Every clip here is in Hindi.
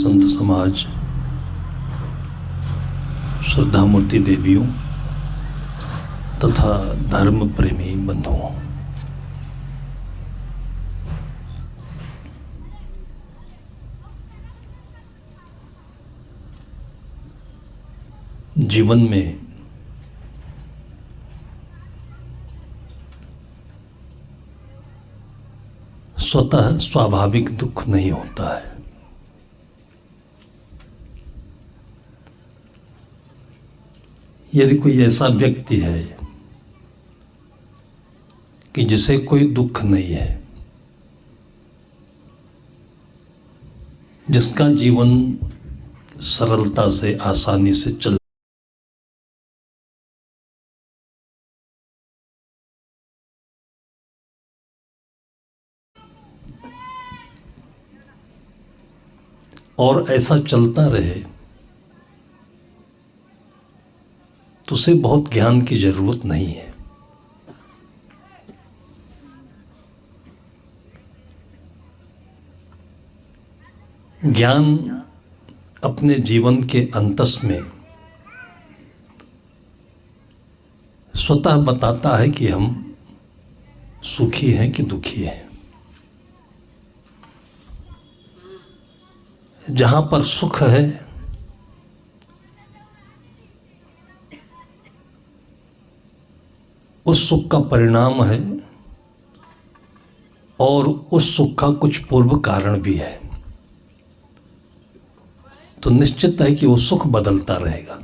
संत समाज, श्रद्धा मूर्ति देवियों तथा धर्म प्रेमी बंधुओं, जीवन में स्वतः स्वाभाविक दुख नहीं होता है। यदि कोई ऐसा व्यक्ति है कि जिसे कोई दुख नहीं है, जिसका जीवन सरलता से आसानी से चल और ऐसा चलता रहे, तो उसे बहुत ज्ञान की जरूरत नहीं है। ज्ञान अपने जीवन के अंतस में स्वतः बताता है कि हम सुखी हैं कि दुखी हैं। जहां पर सुख है उस सुख का परिणाम है और उस सुख का कुछ पूर्व कारण भी है, तो निश्चित है कि वो सुख बदलता रहेगा।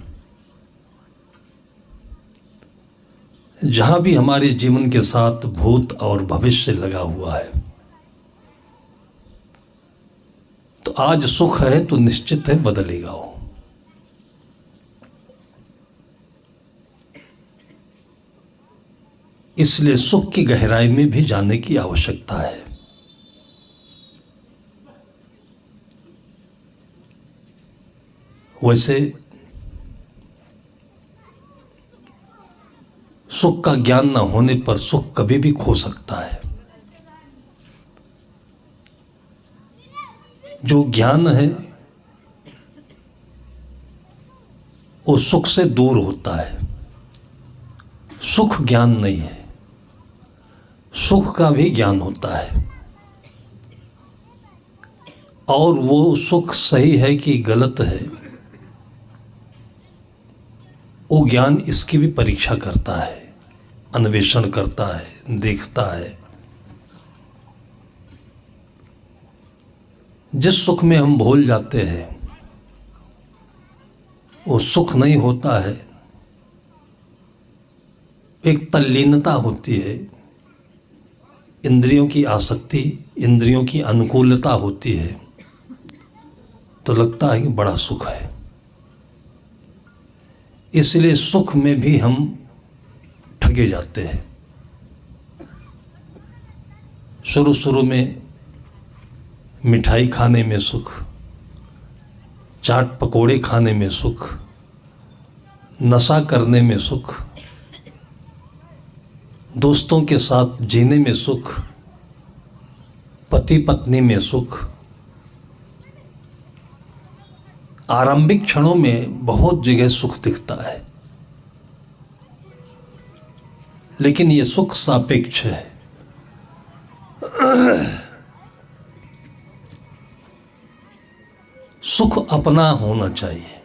जहां भी हमारे जीवन के साथ भूत और भविष्य लगा हुआ है, तो आज सुख है तो निश्चित है बदलेगा वो। इसलिए सुख की गहराई में भी जाने की आवश्यकता है। वैसे सुख का ज्ञान न होने पर सुख कभी भी खो सकता है। जो ज्ञान है वो सुख से दूर होता है। सुख ज्ञान नहीं है, सुख का भी ज्ञान होता है, और वो सुख सही है कि गलत है, वो ज्ञान इसकी भी परीक्षा करता है, अन्वेषण करता है, देखता है। जिस सुख में हम भूल जाते हैं वो सुख नहीं होता है, एक तल्लीनता होती है, इंद्रियों की आसक्ति, इंद्रियों की अनुकूलता होती है, तो लगता है कि बड़ा सुख है। इसलिए सुख में भी हम ठगे जाते हैं। शुरू शुरू में मिठाई खाने में सुख, चाट पकोड़े खाने में सुख, नशा करने में सुख, दोस्तों के साथ जीने में सुख, पति पत्नी में सुख, आरंभिक क्षणों में बहुत जगह सुख दिखता है, लेकिन ये सुख सापेक्ष है। सुख अपना होना चाहिए,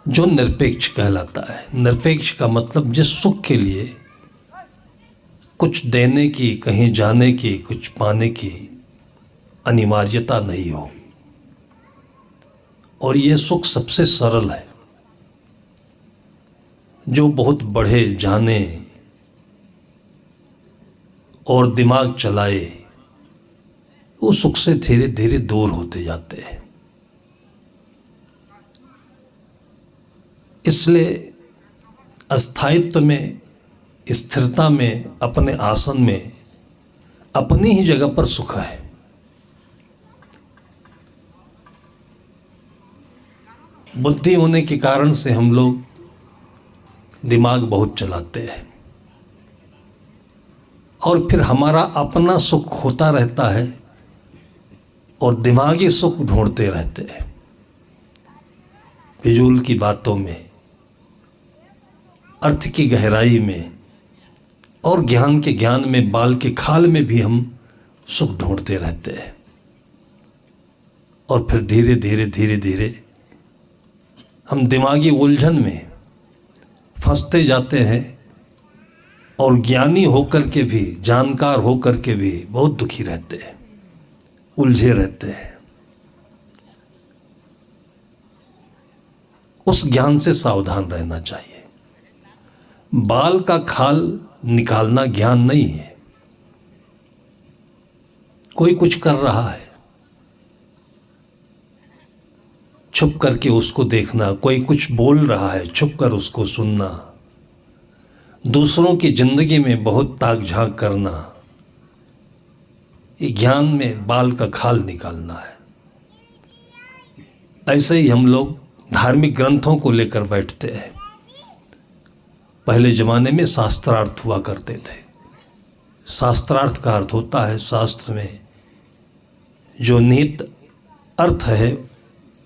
जो निरपेक्ष कहलाता है। निरपेक्ष का मतलब जिस सुख के लिए कुछ देने की, कहीं जाने की, कुछ पाने की अनिवार्यता नहीं हो, और ये सुख सबसे सरल है। जो बहुत बढ़े, जाने और दिमाग चलाए, वो सुख से धीरे धीरे दूर होते जाते हैं। इसलिए अस्थायित्व में, स्थिरता में, अपने आसन में, अपनी ही जगह पर सुख है। बुद्धि होने के कारण से हम लोग दिमाग बहुत चलाते हैं, और फिर हमारा अपना सुख होता रहता है और दिमागी सुख ढूंढते रहते हैं, फिजूल की बातों में, अर्थ की गहराई में और ज्ञान के ज्ञान में, बाल के खाल में भी हम सुख ढूंढते रहते हैं। और फिर धीरे धीरे धीरे धीरे हम दिमागी उलझन में फंसते जाते हैं और ज्ञानी होकर के भी, जानकार होकर के भी बहुत दुखी रहते हैं, उलझे रहते हैं। उस ज्ञान से सावधान रहना चाहिए। बाल का खाल निकालना ज्ञान नहीं है। कोई कुछ कर रहा है, छुप करके उसको देखना, कोई कुछ बोल रहा है, छुप कर उसको सुनना, दूसरों की जिंदगी में बहुत ताक झांक करना, ये ज्ञान में बाल का खाल निकालना है। ऐसे ही हम लोग धार्मिक ग्रंथों को लेकर बैठते हैं। पहले जमाने में शास्त्रार्थ हुआ करते थे। शास्त्रार्थ का अर्थ होता है शास्त्र में जो निहित अर्थ है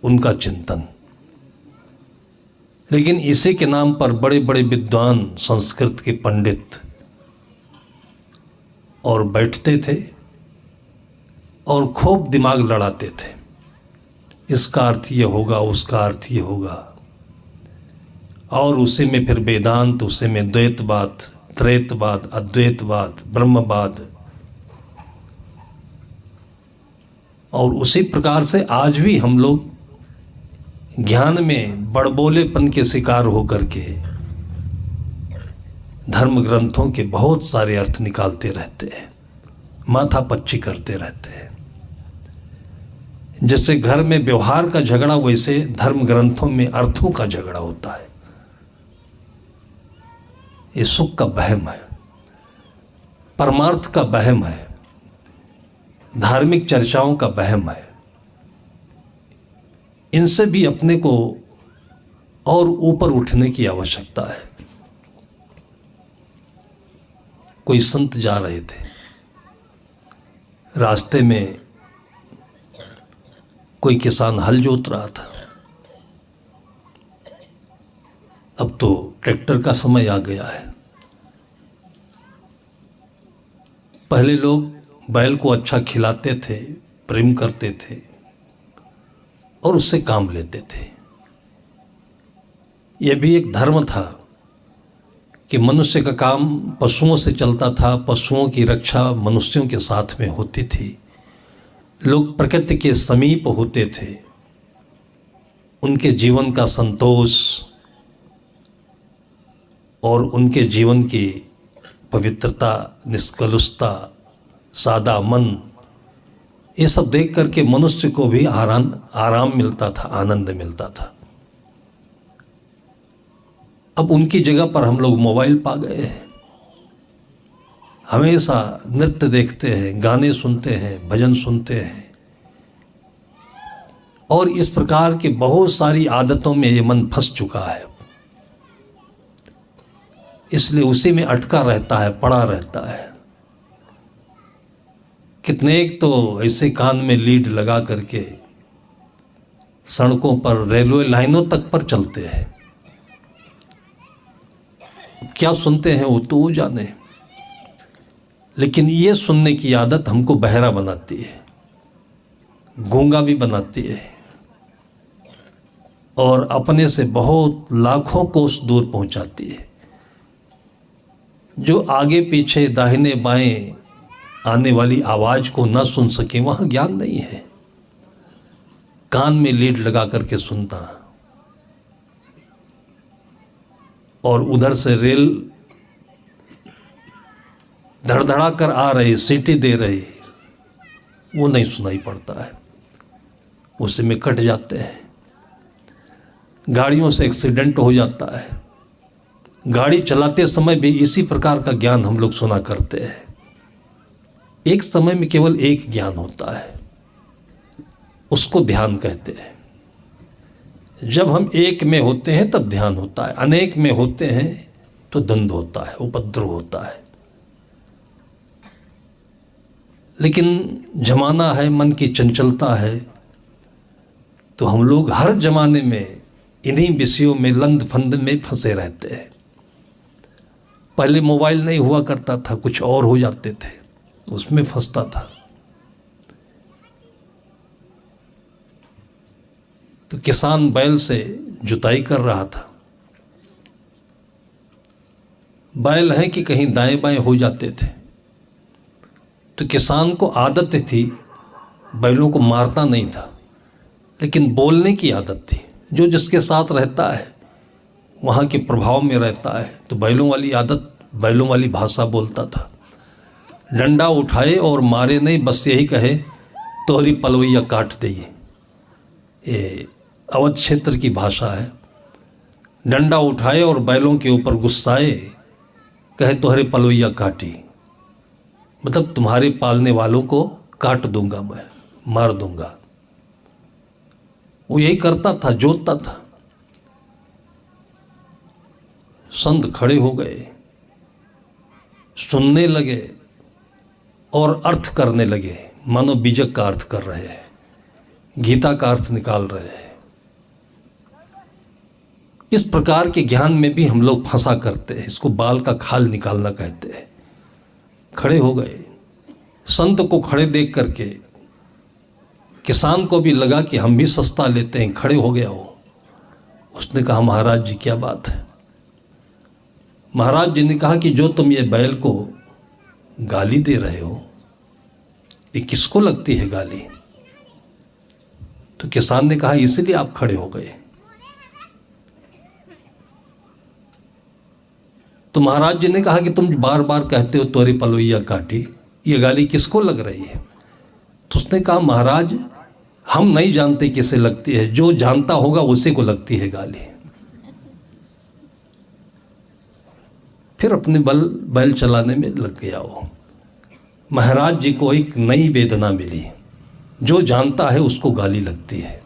उनका चिंतन। लेकिन इसी के नाम पर बड़े बड़े विद्वान, संस्कृत के पंडित और बैठते थे और खूब दिमाग लड़ाते थे। इसका अर्थ ये होगा, उसका अर्थ ये होगा, और उसी में फिर वेदांत, उसी में द्वैतवाद, त्रैतवाद, अद्वैतवाद, ब्रह्मवाद। और उसी प्रकार से आज भी हम लोग ज्ञान में बड़बोलेपन के शिकार होकर के धर्म ग्रंथों के बहुत सारे अर्थ निकालते रहते हैं, माथापच्ची करते रहते हैं। जैसे घर में व्यवहार का झगड़ा, वैसे धर्म ग्रंथों में अर्थों का झगड़ा होता है। ये सुख का वहम है, परमार्थ का वहम है, धार्मिक चर्चाओं का वहम है। इनसे भी अपने को और ऊपर उठने की आवश्यकता है। कोई संत जा रहे थे, रास्ते में कोई किसान हल जोत रहा था। अब तो ट्रैक्टर का समय आ गया है। पहले लोग बैल को अच्छा खिलाते थे, प्रेम करते थे और उससे काम लेते थे। यह भी एक धर्म था कि मनुष्य का काम पशुओं से चलता था, पशुओं की रक्षा मनुष्यों के साथ में होती थी। लोग प्रकृति के समीप होते थे, उनके जीवन का संतोष और उनके जीवन की पवित्रता, निष्कलुषता, सादा मन, ये सब देख करके मनुष्य को भी आराम मिलता था, आनंद मिलता था। अब उनकी जगह पर हम लोग मोबाइल पा गए हैं। हमेशा नृत्य देखते हैं, गाने सुनते हैं, भजन सुनते हैं और इस प्रकार की बहुत सारी आदतों में ये मन फंस चुका है। इसलिए उसी में अटका रहता है, पड़ा रहता है। कितने एक तो ऐसे कान में लीड लगा करके सड़कों पर, रेलवे लाइनों तक पर चलते हैं। क्या सुनते हैं वो तो वो जाने, लेकिन ये सुनने की आदत हमको बहरा बनाती है, गूंगा भी बनाती है और अपने से बहुत लाखों कोस दूर पहुंचाती है। जो आगे पीछे, दाहिने बाएं आने वाली आवाज को ना सुन सके, वहां ज्ञान नहीं है। कान में लीड लगा करके सुनता और उधर से रेल धड़धड़ा कर आ रही, सीटी दे रही, वो नहीं सुनाई पड़ता है, उसी में कट जाते हैं। गाड़ियों से एक्सीडेंट हो जाता है। गाड़ी चलाते समय भी इसी प्रकार का ज्ञान हम लोग सुना करते हैं। एक समय में केवल एक ज्ञान होता है, उसको ध्यान कहते हैं। जब हम एक में होते हैं तब ध्यान होता है, अनेक में होते हैं तो द्वंद्व होता है, उपद्रव होता है। लेकिन जमाना है, मन की चंचलता है, तो हम लोग हर जमाने में इन्हीं विषयों में लंद फंद में फंसे रहते हैं। पहले मोबाइल नहीं हुआ करता था, कुछ और हो जाते थे, उसमें फंसता था। तो किसान बैल से जुताई कर रहा था। बैल हैं कि कहीं दाएं बाएं हो जाते थे, तो किसान को आदत थी, बैलों को मारता नहीं था, लेकिन बोलने की आदत थी। जो जिसके साथ रहता है वहाँ के प्रभाव में रहता है, तो बैलों वाली आदत, बैलों वाली भाषा बोलता था। डंडा उठाए और मारे नहीं, बस यही कहे तोहरी पलवैया काट देइए। ये अवध क्षेत्र की भाषा है। डंडा उठाए और बैलों के ऊपर गुस्साए, कहे तोहरे पलवैया काटी, मतलब तुम्हारे पालने वालों को काट दूंगा, मैं मार दूंगा। वो यही करता था, जोतता था। संत खड़े हो गए, सुनने लगे और अर्थ करने लगे, मानो बीजक का अर्थ कर रहे हैं, गीता का अर्थ निकाल रहे हैं। इस प्रकार के ज्ञान में भी हम लोग फंसा करते हैं, इसको बाल का खाल निकालना कहते हैं। खड़े हो गए, संत को खड़े देख करके किसान को भी लगा कि हम भी सस्ता लेते हैं, खड़े हो गया वो। उसने कहा महाराज जी क्या बात है। महाराज जी ने कहा कि जो तुम ये बैल को गाली दे रहे हो, ये किसको लगती है गाली? तो किसान ने कहा इसलिए आप खड़े हो गए। तो महाराज जी ने कहा कि तुम बार बार कहते हो तोरी पलवैया काटी, ये गाली किसको लग रही है? तो उसने कहा महाराज हम नहीं जानते किसे लगती है, जो जानता होगा उसी को लगती है गाली। फिर अपने बैल चलाने में लग गया वो। महाराज जी को एक नई वेदना मिली, जो जानता है उसको गाली लगती है।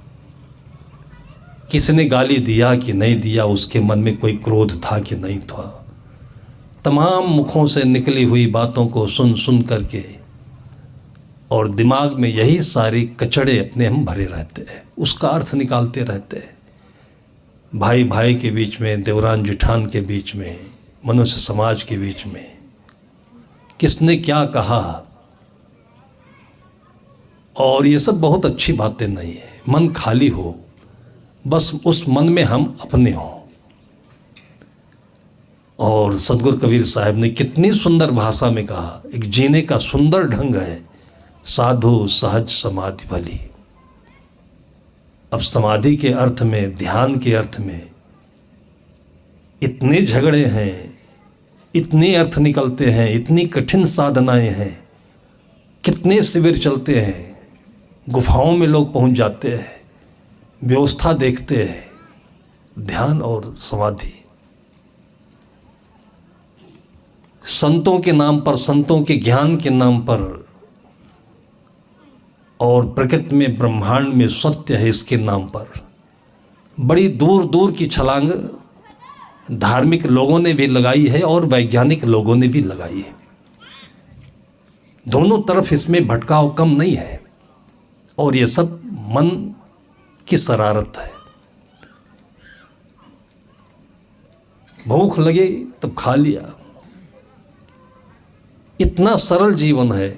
किसने गाली दिया कि नहीं दिया, उसके मन में कोई क्रोध था कि नहीं था, तमाम मुखों से निकली हुई बातों को सुन सुन करके और दिमाग में यही सारे कचड़े अपने हम भरे रहते हैं, उसका अर्थ निकालते रहते हैं। भाई भाई के बीच में, देवरान जिठान के बीच में, मनुष्य समाज के बीच में किसने क्या कहा, और ये सब बहुत अच्छी बातें नहीं है। मन खाली हो, बस उस मन में हम अपने हों। और सदगुरु कबीर साहब ने कितनी सुंदर भाषा में कहा, एक जीने का सुंदर ढंग है, साधु सहज समाधि भली। अब समाधि के अर्थ में, ध्यान के अर्थ में इतने झगड़े हैं, इतने अर्थ निकलते हैं, इतनी कठिन साधनाएं हैं, कितने शिविर चलते हैं, गुफाओं में लोग पहुंच जाते हैं, व्यवस्था देखते हैं। ध्यान और समाधि संतों के नाम पर, संतों के ज्ञान के नाम पर, और प्रकृति में, ब्रह्मांड में सत्य है इसके नाम पर बड़ी दूर दूर की छलांग धार्मिक लोगों ने भी लगाई है और वैज्ञानिक लोगों ने भी लगाई है। दोनों तरफ इसमें भटकाव कम नहीं है, और ये सब मन की शरारत है। भूख लगे तब खा लिया, इतना सरल जीवन है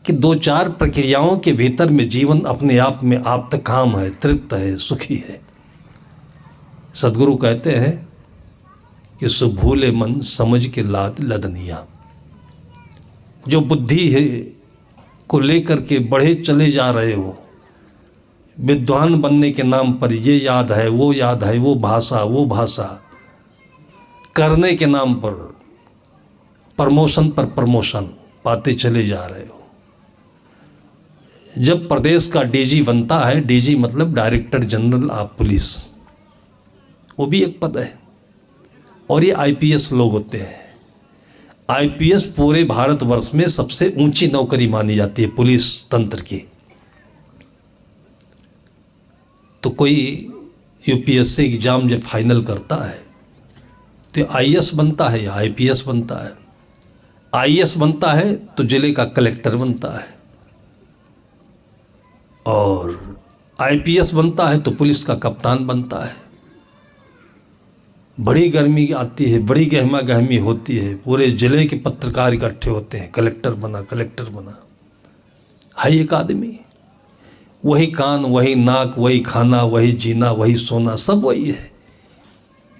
कि दो चार प्रक्रियाओं के भीतर में जीवन अपने आप में आप्तकाम है, तृप्त है, सुखी है। सदगुरु कहते हैं कि सो भूले मन समझ के लाद लदनिया। जो बुद्धि है को लेकर के बढ़े चले जा रहे हो, विद्वान बनने के नाम पर ये याद है, वो याद है, वो भाषा करने के नाम पर प्रमोशन पर प्रमोशन पाते चले जा रहे हो। जब प्रदेश का डीजी बनता है, डीजी मतलब डायरेक्टर जनरल ऑफ पुलिस, वो भी एक पद है, और ये आईपीएस लोग होते हैं। आईपीएस पूरे भारतवर्ष में सबसे ऊंची नौकरी मानी जाती है पुलिस तंत्र की। तो कोई यूपीएससी एग्जाम जब फाइनल करता है तो आईएएस बनता है या आईपीएस बनता है। आईएएस बनता है तो जिले का कलेक्टर बनता है, और आईपीएस बनता है तो पुलिस का कप्तान बनता है। बड़ी गर्मी आती है, बड़ी गहमा गहमी होती है, पूरे जिले के पत्रकार इकट्ठे होते हैं, कलेक्टर बना कलेक्टर बना। है एक आदमी, वही कान वही नाक वही खाना वही जीना वही सोना सब वही है,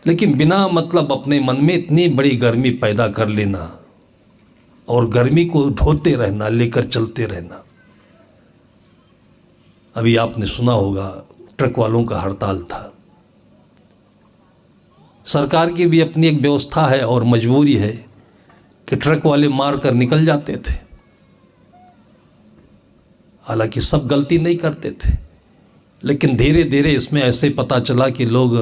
लेकिन बिना मतलब अपने मन में इतनी बड़ी गर्मी पैदा कर लेना और गर्मी को ढोते रहना, लेकर चलते रहना। अभी आपने सुना होगा ट्रक वालों का हड़ताल था। सरकार की भी अपनी एक व्यवस्था है और मजबूरी है कि ट्रक वाले मार कर निकल जाते थे। हालांकि सब गलती नहीं करते थे, लेकिन धीरे धीरे इसमें ऐसे पता चला कि लोग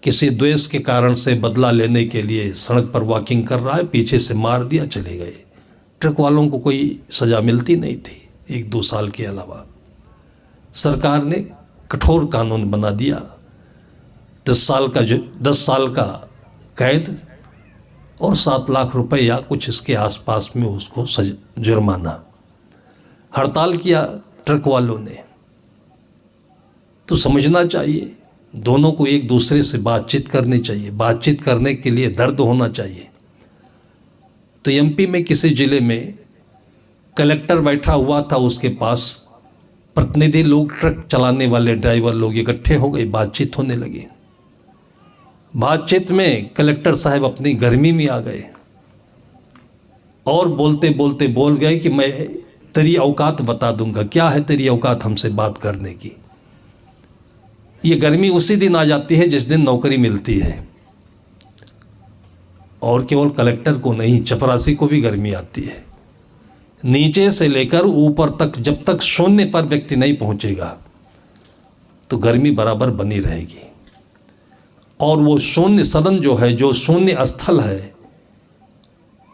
किसी द्वेष के कारण से बदला लेने के लिए सड़क पर वॉकिंग कर रहा है, पीछे से मार दिया, चले गए। ट्रक वालों को कोई सज़ा मिलती नहीं थी 1-2 साल के अलावा। सरकार ने कठोर कानून बना दिया, 10 साल का कैद और 7 लाख रुपए या कुछ इसके आसपास में उसको जुर्माना। हड़ताल किया ट्रक वालों ने। तो समझना चाहिए, दोनों को एक दूसरे से बातचीत करनी चाहिए। बातचीत करने के लिए दर्द होना चाहिए। तो एमपी में किसी ज़िले में कलेक्टर बैठा हुआ था, उसके पास प्रतिनिधि लोग, ट्रक चलाने वाले ड्राइवर लोग इकट्ठे हो गए, बातचीत होने लगी। बातचीत में कलेक्टर साहब अपनी गर्मी में आ गए और बोलते बोलते बोल गए कि मैं तेरी औकात बता दूंगा। क्या है तेरी औकात हमसे बात करने की? ये गर्मी उसी दिन आ जाती है जिस दिन नौकरी मिलती है, और केवल कलेक्टर को नहीं, चपरासी को भी गर्मी आती है। नीचे से लेकर ऊपर तक जब तक शून्य पर व्यक्ति नहीं पहुंचेगा तो गर्मी बराबर बनी रहेगी। और वो शून्य सदन जो है, जो शून्य स्थल है,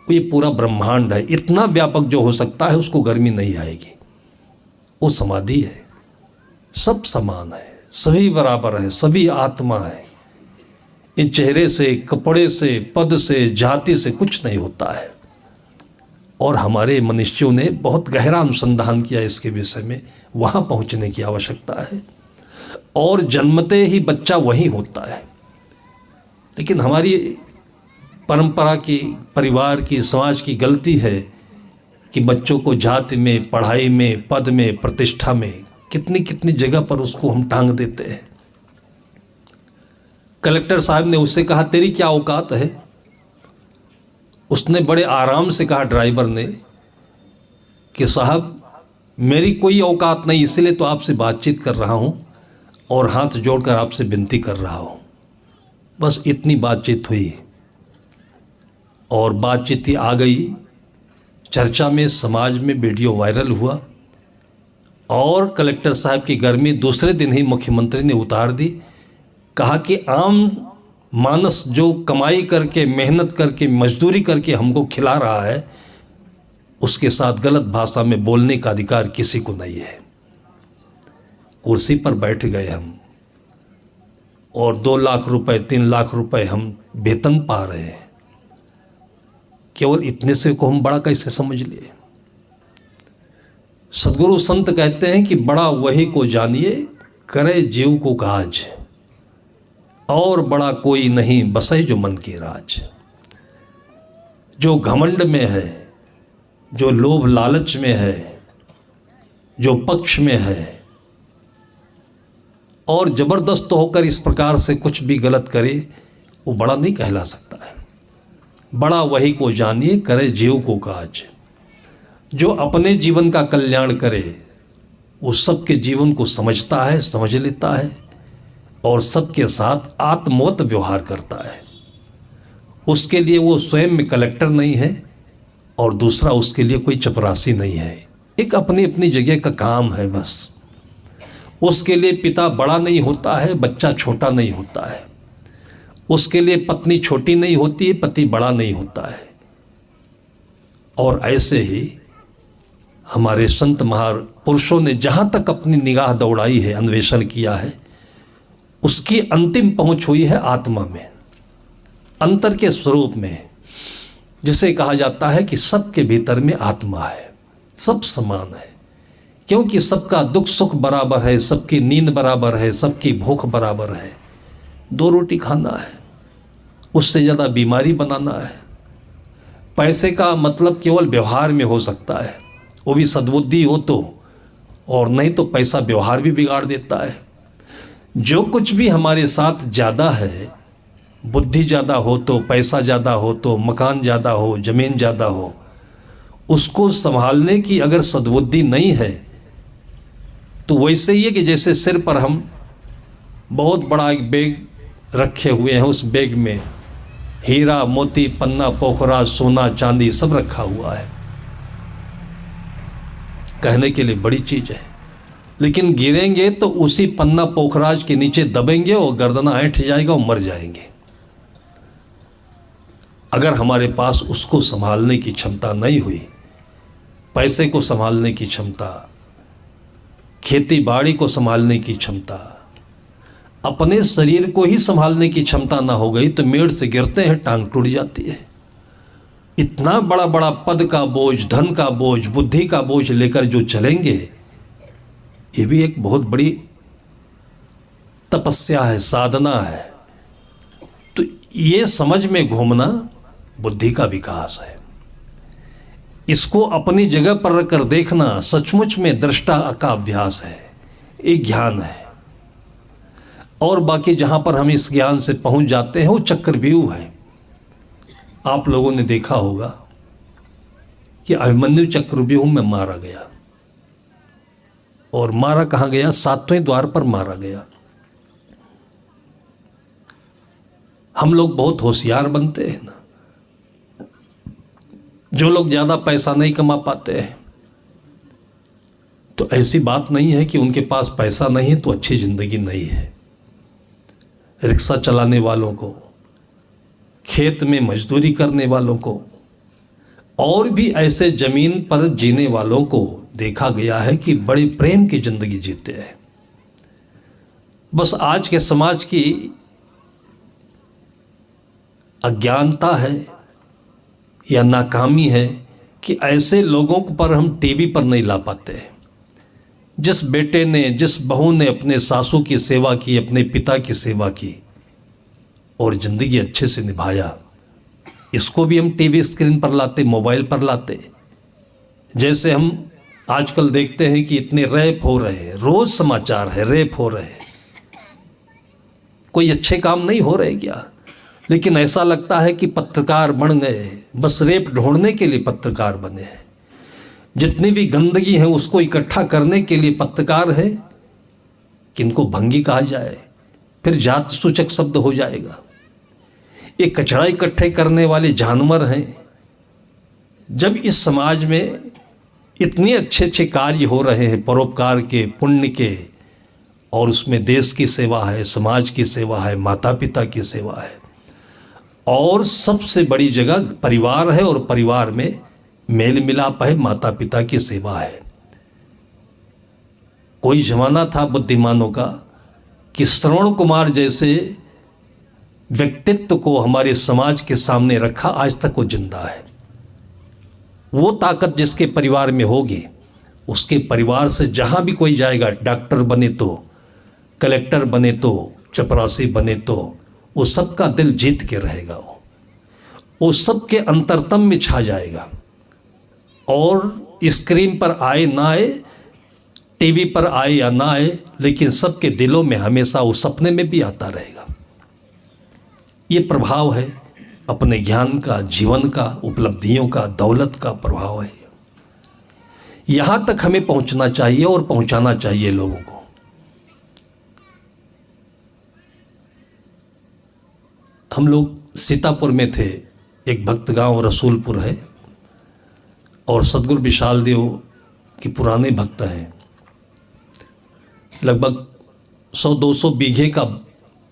ये पूरा ब्रह्मांड है। इतना व्यापक जो हो सकता है उसको गर्मी नहीं आएगी। वो समाधि है, सब समान है, सभी बराबर है, सभी आत्मा है। इन चेहरे से, कपड़े से, पद से, जाति से कुछ नहीं होता है। और हमारे मनुष्यों ने बहुत गहरा अनुसंधान किया इसके विषय में, वहाँ पहुँचने की आवश्यकता है। और जन्मते ही बच्चा वही होता है, लेकिन हमारी परंपरा की, परिवार की, समाज की गलती है कि बच्चों को जाति में, पढ़ाई में, पद में, प्रतिष्ठा में कितनी कितनी जगह पर उसको हम टांग देते हैं। कलेक्टर साहब ने उससे कहा तेरी क्या औकात है? उसने बड़े आराम से कहा, ड्राइवर ने, कि साहब मेरी कोई औकात नहीं, इसलिए तो आपसे बातचीत कर रहा हूँ और हाथ जोड़कर आपसे विनती कर रहा हूँ। बस इतनी बातचीत हुई और बातचीत ही आ गई चर्चा में, समाज में वीडियो वायरल हुआ और कलेक्टर साहब की गर्मी दूसरे दिन ही मुख्यमंत्री ने उतार दी। कहा कि आम मानस जो कमाई करके, मेहनत करके, मजदूरी करके हमको खिला रहा है, उसके साथ गलत भाषा में बोलने का अधिकार किसी को नहीं है। कुर्सी पर बैठ गए हम और 2 लाख रुपए, 3 लाख रुपए हम वेतन पा रहे हैं। केवल इतने से को हम बड़ा कैसे समझ लिए? सदगुरु संत कहते हैं कि बड़ा वही को जानिए, करे जीव को काज, और बड़ा कोई नहीं बसे जो मन की राज। जो घमंड में है, जो लोभ लालच में है, जो पक्ष में है और जबरदस्त होकर इस प्रकार से कुछ भी गलत करे, वो बड़ा नहीं कहला सकता है। बड़ा वही को जानिए, करे जीव को काज। जो अपने जीवन का कल्याण करे, वो सबके जीवन को समझता है, समझ लेता है और सबके साथ आत्मवत व्यवहार करता है। उसके लिए वो स्वयं में कलेक्टर नहीं है और दूसरा उसके लिए कोई चपरासी नहीं है। एक अपनी अपनी जगह का काम है बस। उसके लिए पिता बड़ा नहीं होता है, बच्चा छोटा नहीं होता है। उसके लिए पत्नी छोटी नहीं होती है, पति बड़ा नहीं होता है। और ऐसे ही हमारे संत महापुरुषों ने जहाँ तक अपनी निगाह दौड़ाई है, अन्वेषण किया है, उसकी अंतिम पहुँच हुई है आत्मा में, अंतर के स्वरूप में। जिसे कहा जाता है कि सबके भीतर में आत्मा है, सब समान है, क्योंकि सबका दुख सुख बराबर है, सबकी नींद बराबर है, सबकी भूख बराबर है। 2 रोटी खाना है, उससे ज़्यादा बीमारी बनाना है। पैसे का मतलब केवल व्यवहार में हो सकता है, वो भी सद्बुद्धि हो तो, और नहीं तो पैसा व्यवहार भी बिगाड़ देता है। जो कुछ भी हमारे साथ ज़्यादा है, बुद्धि ज़्यादा हो तो, पैसा ज़्यादा हो तो, मकान ज़्यादा हो, ज़मीन ज़्यादा हो, उसको संभालने की अगर सद्बुद्धि नहीं है तो वैसे ही है कि जैसे सिर पर हम बहुत बड़ा एक बैग रखे हुए हैं, उस बैग में हीरा मोती पन्ना पोखरा सोना चांदी सब रखा हुआ है, कहने के लिए बड़ी चीज़ है, लेकिन गिरेंगे तो उसी पन्ना पोखराज के नीचे दबेंगे और गर्दना ऐंठ जाएगा और मर जाएंगे। अगर हमारे पास उसको संभालने की क्षमता नहीं हुई, पैसे को संभालने की क्षमता, खेती बाड़ी को संभालने की क्षमता, अपने शरीर को ही संभालने की क्षमता ना हो गई तो मेड़ से गिरते हैं, टांग टूट जाती है। इतना बड़ा बड़ा पद का बोझ, धन का बोझ, बुद्धि का बोझ लेकर जो चलेंगे, ये भी एक बहुत बड़ी तपस्या है, साधना है। तो ये समझ में घूमना बुद्धि का विकास है। इसको अपनी जगह पर रखकर देखना सचमुच में दृष्टा का अभ्यास है, एक ज्ञान है। और बाकी जहाँ पर हम इस ज्ञान से पहुँच जाते हैं वो चक्रव्यूह है। आप लोगों ने देखा होगा कि अभिमन्यु चक्रव्यूह में मारा गया, और मारा कहाँ गया? 7वें द्वार पर मारा गया। हम लोग बहुत होशियार बनते हैं ना, जो लोग ज़्यादा पैसा नहीं कमा पाते हैं, तो ऐसी बात नहीं है कि उनके पास पैसा नहीं है तो अच्छी ज़िंदगी नहीं है। रिक्शा चलाने वालों को, खेत में मजदूरी करने वालों को, और भी ऐसे ज़मीन पर जीने वालों को देखा गया है कि बड़े प्रेम की ज़िंदगी जीते हैं। बस आज के समाज की अज्ञानता है या नाकामी है कि ऐसे लोगों पर हम टीवी पर नहीं ला पाते। जिस बेटे ने, जिस बहू ने अपने सासू की सेवा की, अपने पिता की सेवा की और ज़िंदगी अच्छे से निभाया, इसको भी हम टीवी स्क्रीन पर लाते, मोबाइल पर लाते। जैसे हम आजकल देखते हैं कि इतने रेप हो रहे हैं, रोज़ समाचार है रेप हो रहे हैं। कोई अच्छे काम नहीं हो रहे क्या? लेकिन ऐसा लगता है कि पत्रकार बन गए, बस रेप ढूंढने के लिए पत्रकार बने हैं। जितनी भी गंदगी है उसको इकट्ठा करने के लिए पत्रकार है। किनको भंगी कहा जाए, फिर जात सूचक शब्द हो जाएगा। ये कचरा इकट्ठे करने वाले जानवर हैं। जब इस समाज में इतने अच्छे अच्छे कार्य हो रहे हैं, परोपकार के, पुण्य के, और उसमें देश की सेवा है, समाज की सेवा है, माता पिता की सेवा है, और सबसे बड़ी जगह परिवार है, और परिवार में मेल मिलाप है, माता पिता की सेवा है। कोई जमाना था बुद्धिमानों का कि श्रवण कुमार जैसे व्यक्तित्व को हमारे समाज के सामने रखा, आज तक वो जिंदा है। वो ताकत जिसके परिवार में होगी, उसके परिवार से जहाँ भी कोई जाएगा, डॉक्टर बने तो, कलेक्टर बने तो, चपरासी बने तो, वो सबका दिल जीत के रहेगा। वो सबके अंतरतम में छा जाएगा। और स्क्रीन पर आए ना आए, टीवी पर आए या ना आए, लेकिन सबके दिलों में हमेशा वो सपने में भी आता रहेगा। ये प्रभाव है अपने ज्ञान का, जीवन का, उपलब्धियों का, दौलत का प्रभाव है। यहाँ तक हमें पहुँचना चाहिए और पहुँचाना चाहिए लोगों को। हम लोग सीतापुर में थे, एक भक्त गांव रसूलपुर है, और सदगुरु विशाल देव के पुराने भक्त हैं। लगभग 100-200 बीघे का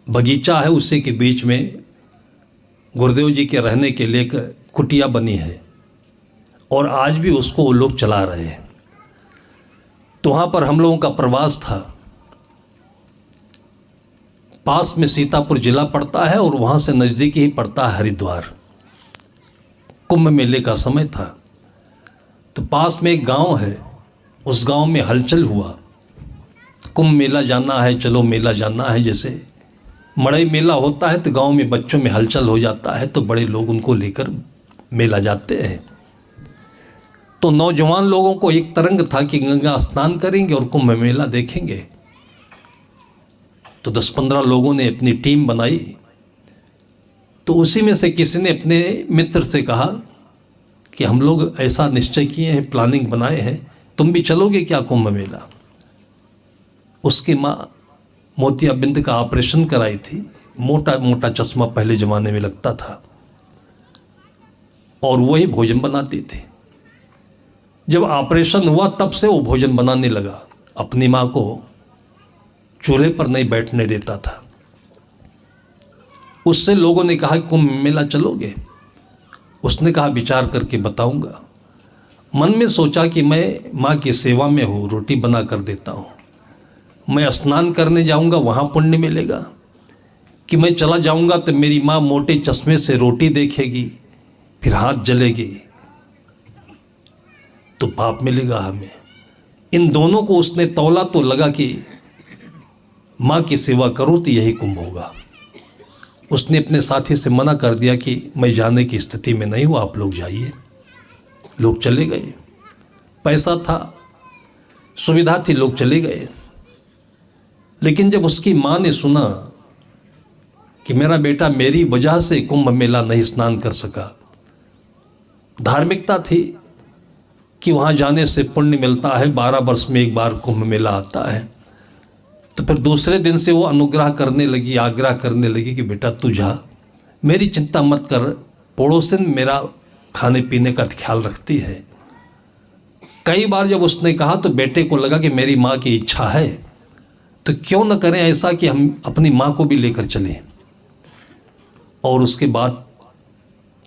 बगीचा है, उसी के बीच में गुरुदेव जी के रहने के लिए एक कुटिया बनी है, और आज भी उसको वो लोग चला रहे हैं। तो वहाँ पर हम लोगों का प्रवास था। पास में सीतापुर जिला पड़ता है और वहाँ से नज़दीक ही पड़ता है हरिद्वार। कुंभ मेले का समय था। तो पास में एक गांव है, उस गांव में हलचल हुआ, कुंभ मेला जाना है, चलो मेला जाना है। जैसे मड़ई मेला होता है तो गांव में बच्चों में हलचल हो जाता है, तो बड़े लोग उनको लेकर मेला जाते हैं। तो नौजवान लोगों को एक तरंग था कि गंगा स्नान करेंगे और कुंभ मेला देखेंगे। तो 10-15 लोगों ने अपनी टीम बनाई। तो उसी में से किसी ने अपने मित्र से कहा कि हम लोग ऐसा निश्चय किए हैं, प्लानिंग बनाए हैं, तुम भी चलोगे क्या कुंभ मेला? उसकी माँ मोतियाबिंद का ऑपरेशन कराई थी, मोटा मोटा चश्मा पहले ज़माने में लगता था, और वही भोजन बनाती थी। जब ऑपरेशन हुआ तब से वो भोजन बनाने लगा, अपनी माँ को चूल्हे पर नहीं बैठने देता था। उससे लोगों ने कहा कुंभ मेला चलोगे? उसने कहा विचार करके बताऊंगा। मन में सोचा कि मैं माँ की सेवा में हूँ, रोटी बना कर देता हूँ, मैं स्नान करने जाऊंगा वहाँ पुण्य मिलेगा, कि मैं चला जाऊंगा तो मेरी माँ मोटे चश्मे से रोटी देखेगी, फिर हाथ जलेगी तो पाप मिलेगा हमें। इन दोनों को उसने तौला तो लगा कि माँ की सेवा करो तो यही कुंभ होगा। उसने अपने साथी से मना कर दिया कि मैं जाने की स्थिति में नहीं हूँ, आप लोग जाइए। लोग चले गए, पैसा था, सुविधा थी, लोग चले गए। लेकिन जब उसकी माँ ने सुना कि मेरा बेटा मेरी वजह से कुंभ मेला नहीं स्नान कर सका, धार्मिकता थी कि वहाँ जाने से पुण्य मिलता है, 12 वर्ष में एक बार कुंभ मेला आता है, तो फिर दूसरे दिन से वो अनुग्रह करने लगी, आग्रह करने लगी कि बेटा तू जा, मेरी चिंता मत कर, पड़ोसन मेरा खाने पीने का ख्याल रखती है। कई बार जब उसने कहा तो बेटे को लगा कि मेरी माँ की इच्छा है तो क्यों न करें ऐसा कि हम अपनी माँ को भी लेकर चलें। और उसके बाद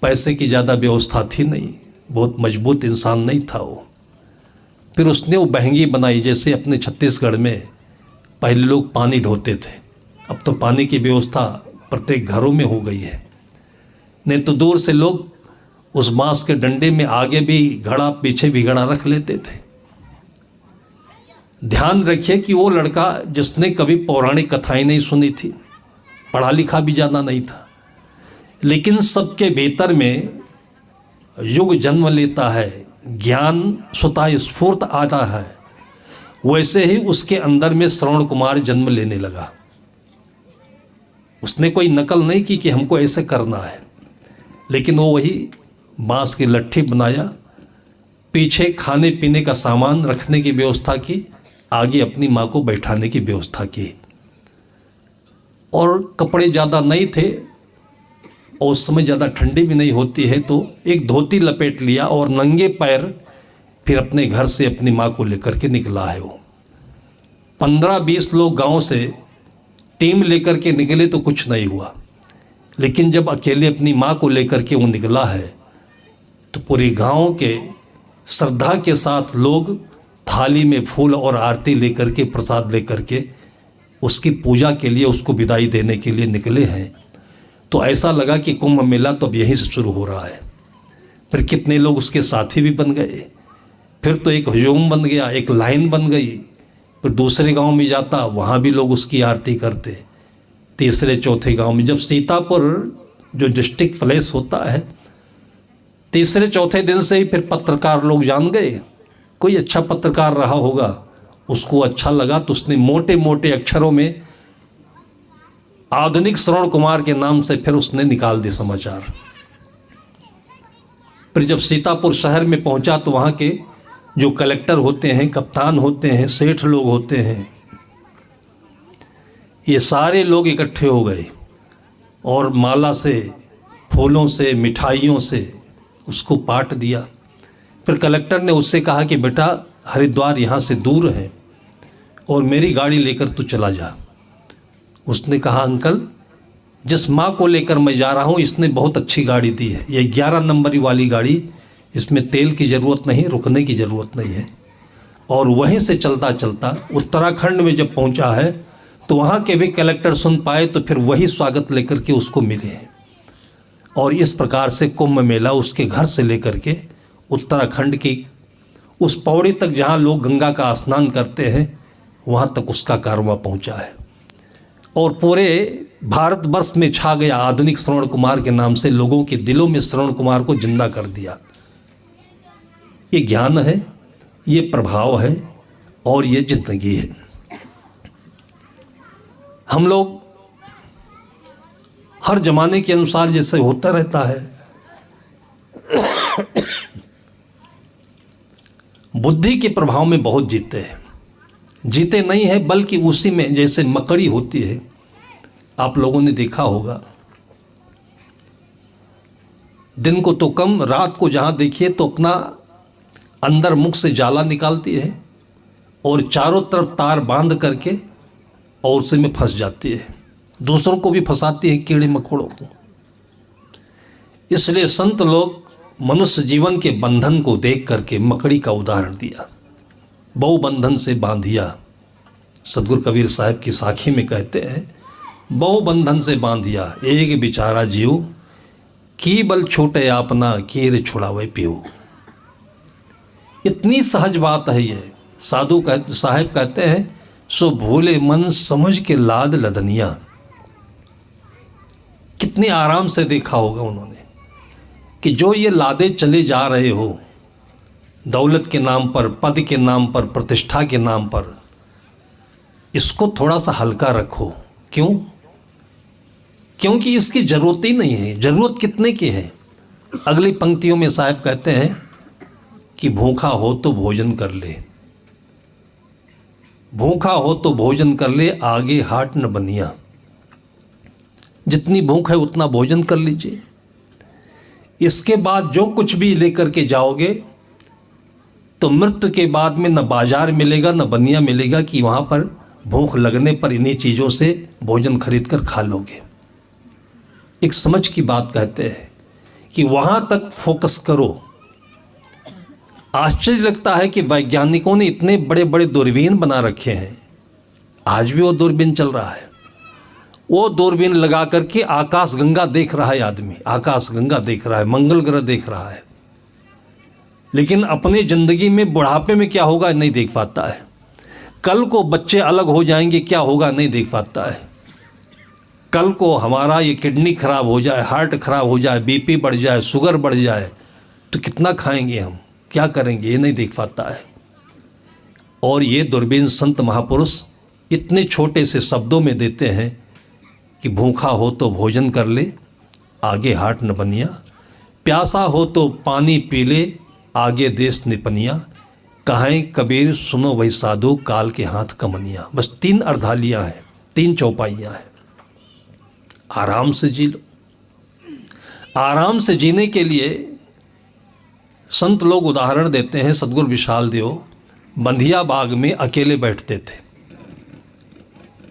पैसे की ज़्यादा व्यवस्था थी नहीं, बहुत मजबूत इंसान नहीं था वो। फिर उसने वो बहंगी बनाई, जैसे अपने छत्तीसगढ़ में पहले लोग पानी ढोते थे, अब तो पानी की व्यवस्था प्रत्येक घरों में हो गई है। नहीं तो दूर से लोग उस बांस के डंडे में आगे भी घड़ा पीछे भी घड़ा रख लेते थे। ध्यान रखिए कि वो लड़का जिसने कभी पौराणिक कथाएं नहीं सुनी थी, पढ़ा लिखा भी ज़्यादा नहीं था, लेकिन सबके भीतर में युग जन्म लेता है, ज्ञान स्वतः स्फूर्त आता है, वैसे ही उसके अंदर में श्रवण कुमार जन्म लेने लगा। उसने कोई नकल नहीं की कि हमको ऐसे करना है, लेकिन वो वही बांस की लट्ठी बनाया, पीछे खाने पीने का सामान रखने की व्यवस्था की, आगे अपनी माँ को बैठाने की व्यवस्था की। और कपड़े ज़्यादा नहीं थे और उस समय ज़्यादा ठंडी भी नहीं होती है, तो एक धोती लपेट लिया और नंगे पैर फिर अपने घर से अपनी माँ को लेकर के निकला है वो। 15-20 लोग गांव से टीम लेकर के निकले तो कुछ नहीं हुआ, लेकिन जब अकेले अपनी माँ को लेकर के वो निकला है तो पूरे गांव के श्रद्धा के साथ लोग थाली में फूल और आरती लेकर के, प्रसाद लेकर के उसकी पूजा के लिए, उसको विदाई देने के लिए निकले हैं। तो ऐसा लगा कि कुंभ मेला तो अब यहीं से शुरू हो रहा है। फिर कितने लोग उसके साथी भी बन गए, फिर तो एक हुजूम बन गया, एक लाइन बन गई। फिर दूसरे गांव में जाता, वहाँ भी लोग उसकी आरती करते। तीसरे चौथे गांव में, जब सीतापुर जो डिस्ट्रिक्ट प्लेस होता है, तीसरे चौथे दिन से ही फिर पत्रकार लोग जान गए। कोई अच्छा पत्रकार रहा होगा, उसको अच्छा लगा तो उसने मोटे मोटे अक्षरों में आधुनिक श्रवण कुमार के नाम से फिर उसने निकाल दिए समाचार। फिर जब सीतापुर शहर में पहुंचा तो वहाँ के जो कलेक्टर होते हैं, कप्तान होते हैं, सेठ लोग होते हैं, ये सारे लोग इकट्ठे हो गए और माला से, फूलों से, मिठाइयों से उसको पाट दिया। फिर कलेक्टर ने उससे कहा कि बेटा हरिद्वार यहाँ से दूर है और मेरी गाड़ी लेकर तू चला जा। उसने कहा अंकल, जिस माँ को लेकर मैं जा रहा हूँ इसने बहुत अच्छी गाड़ी दी है, ये 11 नंबरी वाली गाड़ी, इसमें तेल की ज़रूरत नहीं, रुकने की ज़रूरत नहीं है। और वहीं से चलता चलता उत्तराखंड में जब पहुँचा है तो वहाँ के भी कलेक्टर सुन पाए तो फिर वही स्वागत लेकर के उसको मिले हैं। और इस प्रकार से कुंभ मेला उसके घर से लेकर के उत्तराखंड की उस पौड़ी तक जहाँ लोग गंगा का स्नान करते हैं वहाँ तक उसका कारवां पहुँचा है और पूरे भारतवर्ष में छा गया। आधुनिक श्रवण कुमार के नाम से लोगों के दिलों में श्रवण कुमार को जिंदा कर दिया। ये ज्ञान है, ये प्रभाव है और ये जिंदगी है। हम लोग हर जमाने के अनुसार जैसे होता रहता है, बुद्धि के प्रभाव में बहुत जीते हैं। जीते नहीं है बल्कि उसी में जैसे मकड़ी होती है, आप लोगों ने देखा होगा, दिन को तो कम रात को जहाँ देखिए तो अपना अंदर मुख से जाला निकालती है और चारों तरफ तार बांध करके और उसी में फंस जाती है, दूसरों को भी फंसाती है, कीड़े मकोड़ों को। इसलिए संत लोग मनुष्य जीवन के बंधन को देख करके मकड़ी का उदाहरण दिया। बहु बंधन से बांधिया, सदगुरु कबीर साहब की साखी में कहते हैं, बहु बंधन से बांधिया एक बिचारा जीव, की बल छोटे अपना कीर छुड़ावे पियो। इतनी सहज बात है ये। साधु साहब कहते हैं, सो भूले मन समझ के लाद लदनिया। कितने आराम से देखा होगा उन्होंने कि जो ये लादे चले जा रहे हो दौलत के नाम पर, पद के नाम पर, प्रतिष्ठा के नाम पर, इसको थोड़ा सा हल्का रखो। क्यों? क्योंकि इसकी ज़रूरत ही नहीं है। ज़रूरत कितने की है? अगली पंक्तियों में साहब कहते हैं कि भूखा हो तो भोजन कर ले, भूखा हो तो भोजन कर ले, आगे हाट न बनिया। जितनी भूख है उतना भोजन कर लीजिए। इसके बाद जो कुछ भी लेकर के जाओगे तो मृत्यु के बाद में न बाजार मिलेगा न बनिया मिलेगा कि वहाँ पर भूख लगने पर इन्हीं चीज़ों से भोजन खरीद कर खा लोगे। एक समझ की बात कहते हैं कि वहाँ तक फोकस करो। आश्चर्य लगता है कि वैज्ञानिकों ने इतने बड़े बड़े दूरबीन बना रखे हैं, आज भी वो दूरबीन चल रहा है। वो दूरबीन लगा करके आकाश गंगा देख रहा है आदमी, आकाश गंगा देख रहा है, मंगल ग्रह देख रहा है, लेकिन अपनी ज़िंदगी में बुढ़ापे में क्या होगा नहीं देख पाता है। कल को बच्चे अलग हो जाएंगे, क्या होगा नहीं देख पाता है। कल को हमारा ये किडनी खराब हो जाए, हार्ट खराब हो जाए, बीपी बढ़ जाए, शुगर बढ़ जाए तो कितना खाएंगे हम, क्या करेंगे, ये नहीं देख पाता है। और ये दूरबीन संत महापुरुष इतने छोटे से शब्दों में देते हैं कि भूखा हो तो भोजन कर ले, आगे हाट न बनिया, प्यासा हो तो पानी पी ले, आगे देश निपनिया, कहें कबीर सुनो वही साधु, काल के हाथ कमनिया। बस 3 अर्धालियाँ हैं, 3 चौपाइयाँ हैं। आराम से जी लो। आराम से जीने के लिए संत लोग उदाहरण देते हैं। सदगुरु विशाल देव बंधिया बाग में अकेले बैठते थे।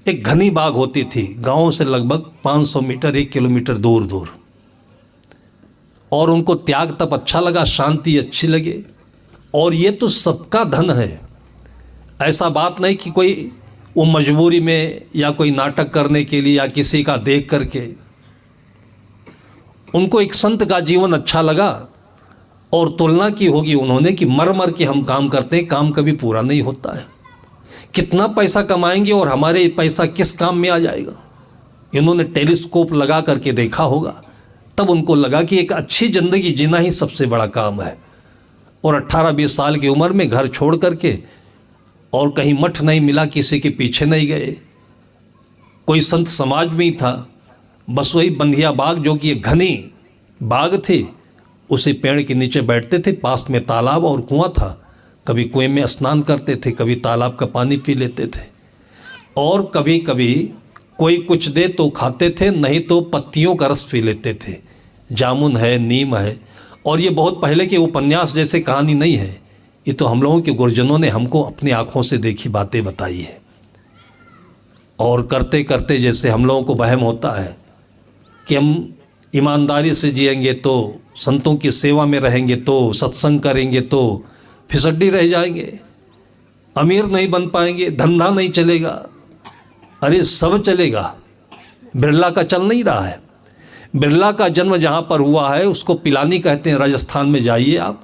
एक घनी बाग होती थी, गांव से लगभग 500 मीटर 1 किलोमीटर दूर दूर, और उनको त्याग तब अच्छा लगा, शांति अच्छी लगे। और ये तो सबका धन है, ऐसा बात नहीं कि कोई वो मजबूरी में या कोई नाटक करने के लिए या किसी का देख करके। उनको एक संत का जीवन अच्छा लगा और तुलना की होगी उन्होंने कि मर मर के हम काम करते हैं, काम कभी पूरा नहीं होता है। कितना पैसा कमाएंगे और हमारे पैसा किस काम में आ जाएगा। इन्होंने टेलीस्कोप लगा करके देखा होगा, तब उनको लगा कि एक अच्छी ज़िंदगी जीना ही सबसे बड़ा काम है। और 18-20 साल की उम्र में घर छोड़ करके, और कहीं मठ नहीं मिला, किसी के पीछे नहीं गए, कोई संत समाज में ही था, बस वही बंधिया बाग जो कि एक घनी बाग थी, उसी पेड़ के नीचे बैठते थे। पास में तालाब और कुआं था, कभी कुएं में स्नान करते थे, कभी तालाब का पानी पी लेते थे, और कभी कभी कोई कुछ दे तो खाते थे, नहीं तो पत्तियों का रस पी लेते थे। जामुन है, नीम है। और ये बहुत पहले के उपन्यास जैसे कहानी नहीं है, ये तो हम लोगों के गुरुजनों ने हमको अपनी आँखों से देखी बातें बताई है। और करते करते जैसे हम लोगों को वहम होता है कि हम ईमानदारी से जिएंगे तो, संतों की सेवा में रहेंगे तो, सत्संग करेंगे तो फिसड्डी रह जाएंगे, अमीर नहीं बन पाएंगे, धंधा नहीं चलेगा। अरे सब चलेगा, बिरला का चल नहीं रहा है। बिरला का जन्म जहाँ पर हुआ है उसको पिलानी कहते हैं। राजस्थान में जाइए आप,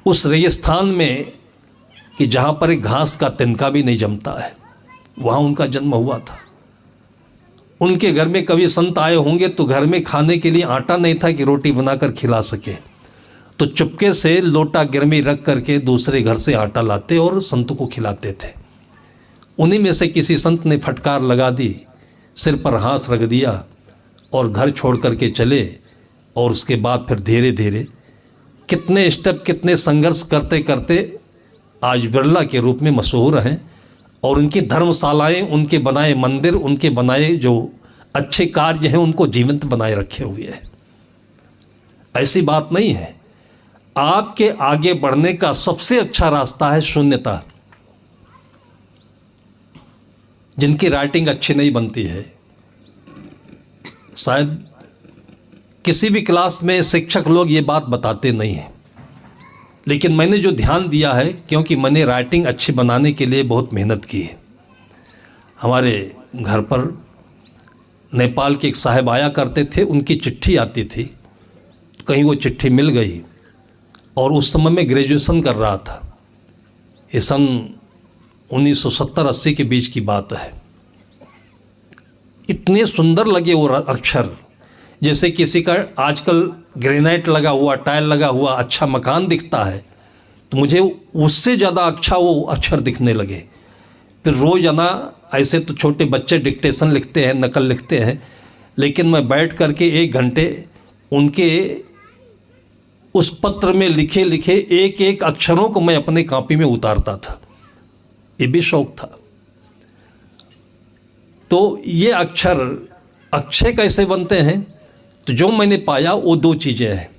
उस रेगिस्तान में कि जहाँ पर एक घास का तिनका भी नहीं जमता है, वहाँ उनका जन्म हुआ था। उनके घर में कभी संत आए होंगे तो घर में खाने के लिए आटा नहीं था कि रोटी बनाकर खिला सके, तो चुपके से लोटा गिर में रख करके दूसरे घर से आटा लाते और संत को खिलाते थे। उन्हीं में से किसी संत ने फटकार लगा दी, सिर पर हाथ रख दिया और घर छोड़ करके चले। और उसके बाद फिर धीरे धीरे कितने स्टेप, कितने संघर्ष करते करते आज बिरला के रूप में मशहूर हैं। और उनकी धर्मशालाएं, उनके बनाए मंदिर, उनके बनाए जो अच्छे कार्य हैं उनको जीवंत बनाए रखे हुए हैं। ऐसी बात नहीं है। आपके आगे बढ़ने का सबसे अच्छा रास्ता है शून्यता। जिनकी राइटिंग अच्छी नहीं बनती है, शायद किसी भी क्लास में शिक्षक लोग ये बात बताते नहीं हैं, लेकिन मैंने जो ध्यान दिया है, क्योंकि मैंने राइटिंग अच्छी बनाने के लिए बहुत मेहनत की है। हमारे घर पर नेपाल के एक साहब आया करते थे, उनकी चिट्ठी आती थी, कहीं वो चिट्ठी मिल गई। और उस समय मैं ग्रेजुएशन कर रहा था, ये सन 1970-80 के बीच की बात है। इतने सुंदर लगे वो अक्षर, जैसे किसी का आजकल ग्रेनाइट लगा हुआ, टाइल लगा हुआ अच्छा मकान दिखता है, तो मुझे उससे ज़्यादा अच्छा वो अक्षर दिखने लगे। फिर रोज़ाना ऐसे तो छोटे बच्चे डिक्टेशन लिखते हैं, नकल लिखते हैं, लेकिन मैं बैठ करके 1 घंटे उनके उस पत्र में लिखे लिखे एक एक अक्षरों को मैं अपने कॉपी में उतारता था। ये भी शौक था। तो ये अक्षर अच्छे कैसे बनते हैं, तो जो मैंने पाया वो 2 चीज़ें हैं।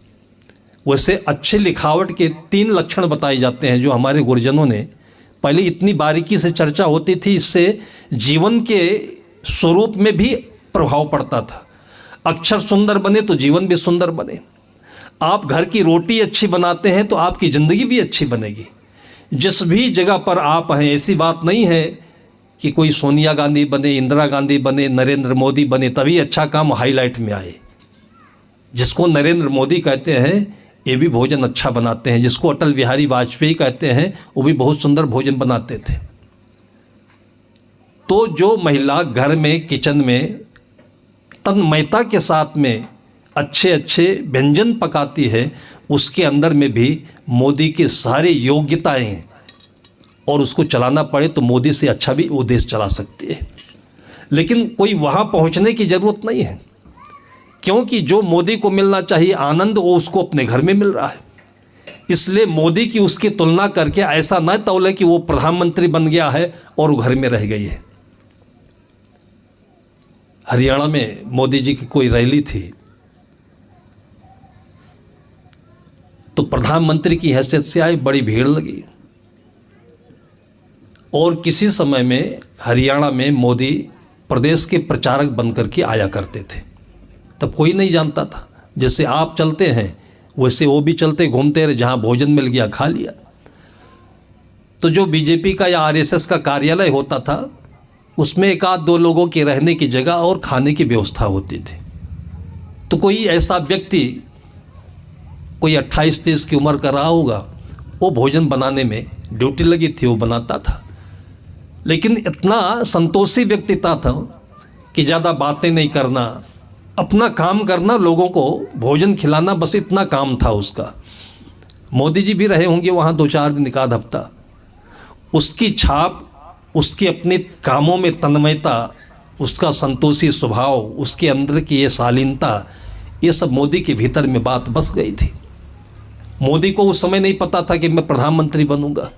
वैसे अच्छे लिखावट के 3 लक्षण बताए जाते हैं जो हमारे गुरुजनों ने, पहले इतनी बारीकी से चर्चा होती थी, इससे जीवन के स्वरूप में भी प्रभाव पड़ता था। अक्षर सुंदर बने तो जीवन भी सुंदर बने। आप घर की रोटी अच्छी बनाते हैं तो आपकी ज़िंदगी भी अच्छी बनेगी। जिस भी जगह पर आप हैं, ऐसी बात नहीं है कि कोई सोनिया गांधी बने, इंदिरा गांधी बने, नरेंद्र मोदी बने तभी अच्छा काम हाईलाइट में आए। जिसको नरेंद्र मोदी कहते हैं ये भी भोजन अच्छा बनाते हैं, जिसको अटल बिहारी वाजपेयी कहते हैं वो भी बहुत सुंदर भोजन बनाते थे। तो जो महिला घर में, किचन में तन्मयता के साथ में अच्छे अच्छे व्यंजन पकाती है, उसके अंदर में भी मोदी की सारी योग्यताएं हैं। और उसको चलाना पड़े तो मोदी से अच्छा भी वो देश चला सकती है। लेकिन कोई वहाँ पहुँचने की ज़रूरत नहीं है, क्योंकि जो मोदी को मिलना चाहिए आनंद, वो उसको अपने घर में मिल रहा है। इसलिए मोदी की उसकी तुलना करके ऐसा न तौले कि वो प्रधानमंत्री बन गया है और वो घर में रह गई है। हरियाणा में मोदी जी की कोई रैली थी, तो प्रधानमंत्री की हैसियत से आए, बड़ी भीड़ लगी। और किसी समय में हरियाणा में मोदी प्रदेश के प्रचारक बनकर के आया करते थे। तब कोई नहीं जानता था, जैसे आप चलते हैं वैसे वो भी चलते घूमते रहे, जहाँ भोजन मिल गया खा लिया। तो जो बीजेपी का या आरएसएस का कार्यालय होता था, उसमें 1-2 लोगों के रहने की जगह और खाने की व्यवस्था होती थी। तो कोई ऐसा व्यक्ति, कोई 28-30 की उम्र का रहा होगा, वो भोजन बनाने में ड्यूटी लगी थी, वो बनाता था। लेकिन इतना संतोषी व्यक्तित्व था कि ज़्यादा बातें नहीं करना, अपना काम करना, लोगों को भोजन खिलाना, बस इतना काम था उसका। मोदी जी भी रहे होंगे वहाँ 2-4 दिन, 1 हफ्ता। उसकी छाप, उसके अपने कामों में तन्मयता, उसका संतोषी स्वभाव, उसके अंदर की ये शालीनता, ये सब मोदी के भीतर में बात बस गई थी। मोदी को उस समय नहीं पता था कि मैं प्रधानमंत्री बनूंगा,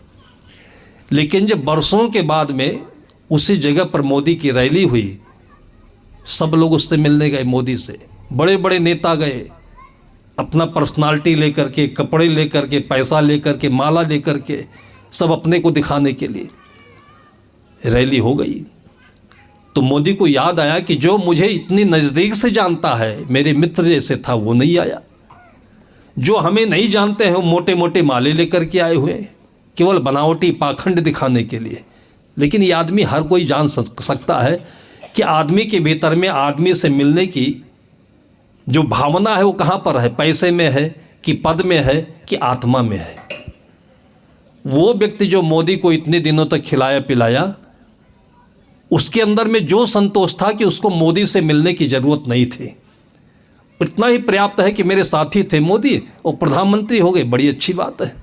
लेकिन जब बरसों के बाद में उसी जगह पर मोदी की रैली हुई, सब लोग उससे मिलने गए, मोदी से। बड़े बड़े नेता गए, अपना पर्सनालिटी लेकर के, कपड़े लेकर के, पैसा लेकर के, माला लेकर के, सब अपने को दिखाने के लिए रैली हो गई। तो मोदी को याद आया कि जो मुझे इतनी नज़दीक से जानता है, मेरे मित्र जैसे था, वो नहीं आया। जो हमें नहीं जानते हैं वो मोटे मोटे माले लेकर के आए हुए हैं, केवल बनावटी पाखंड दिखाने के लिए। लेकिन ये आदमी, हर कोई जान सकता है कि आदमी के भीतर में आदमी से मिलने की जो भावना है वो कहाँ पर है, पैसे में है कि पद में है कि आत्मा में है। वो व्यक्ति जो मोदी को इतने दिनों तक खिलाया पिलाया, उसके अंदर में जो संतोष था कि उसको मोदी से मिलने की ज़रूरत नहीं थी, इतना ही पर्याप्त है कि मेरे साथी थे मोदी और प्रधानमंत्री हो गए, बड़ी अच्छी बात है।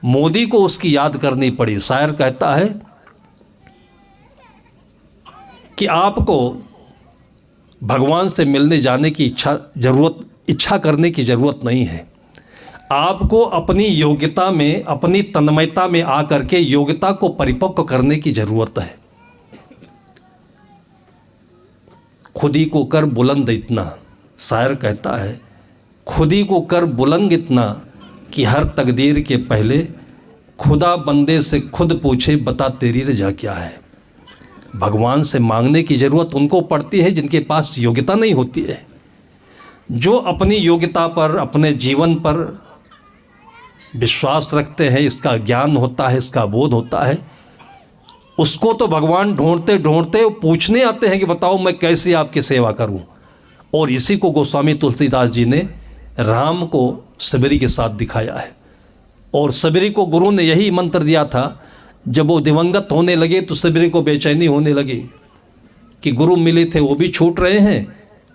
मोदी को उसकी याद करनी पड़ी। शायर कहता है कि आपको भगवान से मिलने जाने की इच्छा करने की ज़रूरत नहीं है। आपको अपनी योग्यता में, अपनी तन्मयता में आकर के योग्यता को परिपक्व करने की ज़रूरत है। खुद ही को कर बुलंद इतना, शायर कहता है, खुद ही को कर बुलंद इतना कि हर तकदीर के पहले खुदा बंदे से खुद पूछे बता तेरी रजा क्या है। भगवान से मांगने की ज़रूरत उनको पड़ती है जिनके पास योग्यता नहीं होती है। जो अपनी योग्यता पर, अपने जीवन पर विश्वास रखते हैं, इसका ज्ञान होता है, इसका बोध होता है, उसको तो भगवान ढूंढते ढूंढते पूछने आते हैं कि बताओ मैं कैसे आपकी सेवा करूं। और इसी को गोस्वामी तुलसीदास जी ने राम को सबरी के साथ दिखाया है। और सबरी को गुरु ने यही मंत्र दिया था। जब वो दिवंगत होने लगे तो सबरी को बेचैनी होने लगी कि गुरु मिले थे वो भी छूट रहे हैं,